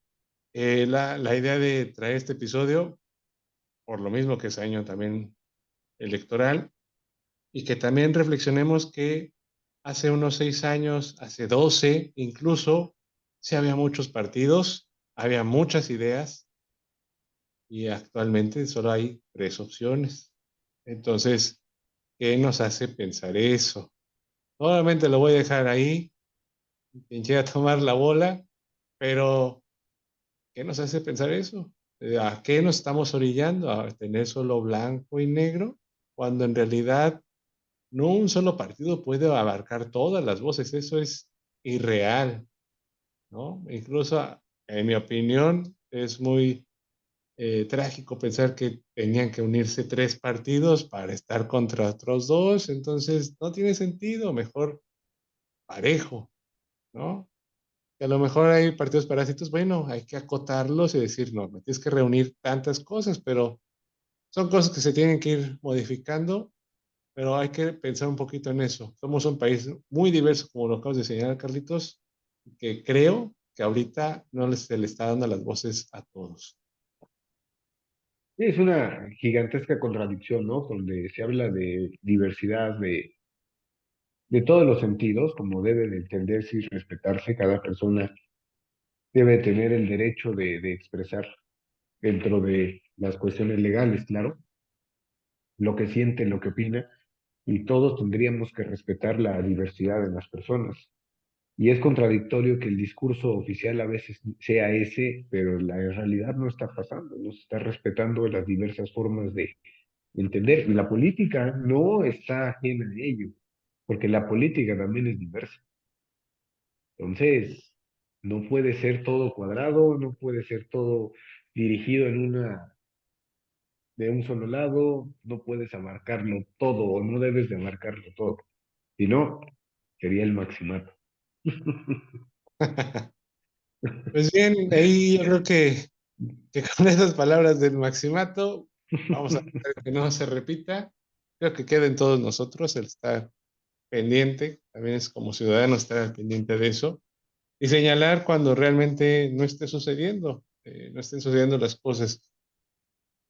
la idea de traer este episodio, por lo mismo que es año también electoral, y que también reflexionemos que hace unos 6 años, hace 12 incluso, sí había muchos partidos, había muchas ideas y actualmente solo hay 3 opciones. Entonces, ¿qué nos hace pensar eso? Obviamente lo voy a dejar ahí, quien quiera tomar la bola, pero ¿qué nos hace pensar eso? ¿A qué nos estamos orillando? ¿A tener solo blanco y negro? Cuando en realidad no un solo partido puede abarcar todas las voces, eso es irreal, ¿no? Incluso, en mi opinión, es muy trágico pensar que tenían que unirse 3 partidos para estar contra otros dos, entonces no tiene sentido, mejor parejo, ¿no? Que a lo mejor hay partidos parásitos, bueno, hay que acotarlos y decir, no, me tienes que reunir tantas cosas, pero son cosas que se tienen que ir modificando, pero hay que pensar un poquito en eso. Somos un país muy diverso, como lo acabas de señalar, Carlitos, que creo que ahorita no se le está dando las voces a todos. Sí, es una gigantesca contradicción, ¿no? Donde se habla de diversidad de todos los sentidos, como debe de entenderse y respetarse. Cada persona debe tener el derecho de expresar dentro de las cuestiones legales, claro, lo que siente, lo que opina, y todos tendríamos que respetar la diversidad de las personas. Y es contradictorio que el discurso oficial a veces sea ese, pero la realidad no está pasando, no se está respetando las diversas formas de entender. Y la política no está ajena a ello, porque la política también es diversa. Entonces, no puede ser todo cuadrado, no puede ser todo dirigido de un solo lado, no puedes abarcarlo todo o no debes de abarcarlo todo. Si no, sería el maximato. Pues bien, ahí yo creo que con esas palabras del Maximato, vamos a hacer que no se repita. Creo que queda en todos nosotros el estar pendiente, también es como ciudadano estar al pendiente de eso y señalar cuando realmente no esté sucediendo, no estén sucediendo las cosas.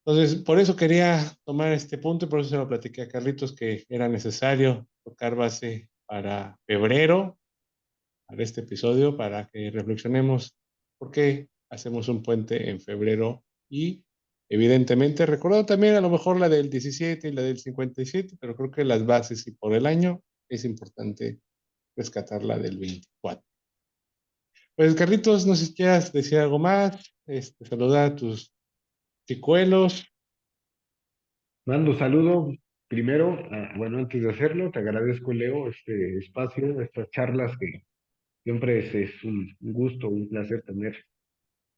Entonces, por eso quería tomar este punto y por eso se lo platiqué a Carlitos que era necesario tocar base para febrero, para este episodio, para que reflexionemos por qué hacemos un puente en febrero y evidentemente recordando también a lo mejor la del 17 y la del 57, pero creo que las bases y por el año es importante rescatar la del 24. Pues Carlitos, no sé si quieras decir algo más, saludar a tus chicuelos. Mando saludo primero, bueno, antes de hacerlo, te agradezco, Leo, este espacio, estas charlas que siempre es un gusto, un placer tener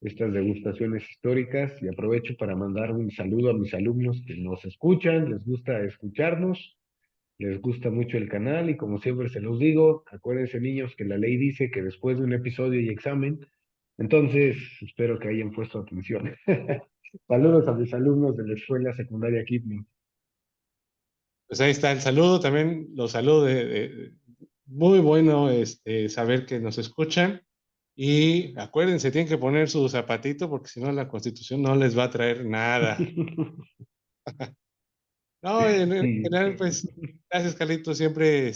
estas degustaciones históricas y aprovecho para mandar un saludo a mis alumnos que nos escuchan, les gusta escucharnos, les gusta mucho el canal y como siempre se los digo, acuérdense niños que la ley dice que después de un episodio y examen, entonces espero que hayan puesto atención. Saludos a mis alumnos de la escuela secundaria Kipling. Pues ahí está el saludo, también los saludo muy bueno saber que nos escuchan y acuérdense, tienen que poner su zapatito porque si no la Constitución no les va a traer nada. No, en Sí. general, pues, gracias, Carlitos, siempre,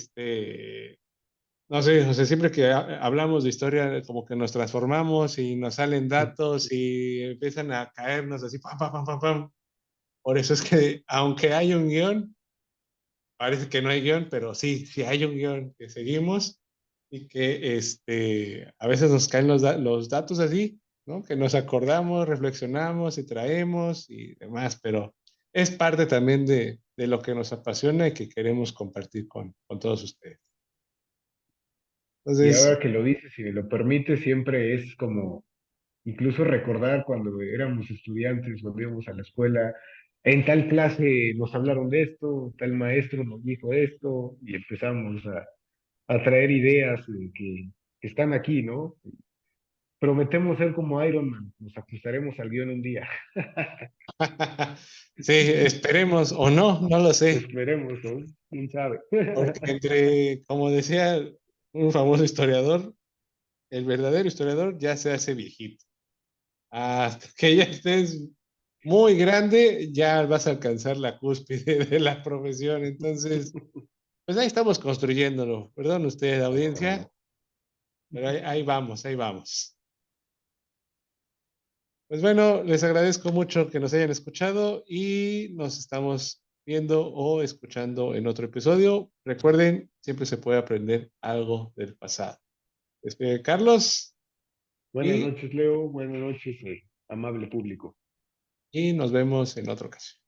No sé, José, siempre que hablamos de historia, como que nos transformamos y nos salen datos y empiezan a caernos así, pam, pam, pam, pam, pam. Por eso es que, aunque hay un guión, parece que no hay guión, pero sí, sí hay un guión que seguimos y que a veces nos caen los datos así, ¿no? Que nos acordamos, reflexionamos y traemos y demás, pero es parte también de lo que nos apasiona y que queremos compartir con todos ustedes. Y Entonces, ahora que lo dices, si me lo permite, siempre es como incluso recordar cuando éramos estudiantes, cuando íbamos a la escuela, en tal clase nos hablaron de esto, tal maestro nos dijo esto, y empezamos a traer ideas que están aquí, ¿no? Prometemos ser como Iron Man, nos ajustaremos al guión un día. sí, esperemos o no, no lo sé, Esperemos, ¿no? ¿Quién sabe? porque entre, como decía un famoso historiador, el verdadero historiador ya se hace viejito. Hasta que ya estés muy grande, ya vas a alcanzar la cúspide de la profesión. Entonces, pues ahí estamos construyéndolo. Perdón usted, audiencia, pero ahí vamos, ahí vamos. Pues bueno, les agradezco mucho que nos hayan escuchado y nos estamos viendo o escuchando en otro episodio. Recuerden, siempre se puede aprender algo del pasado. Despide Carlos Buenas y, noches, Leo. Buenas noches, amable público. y nos vemos en otra ocasión.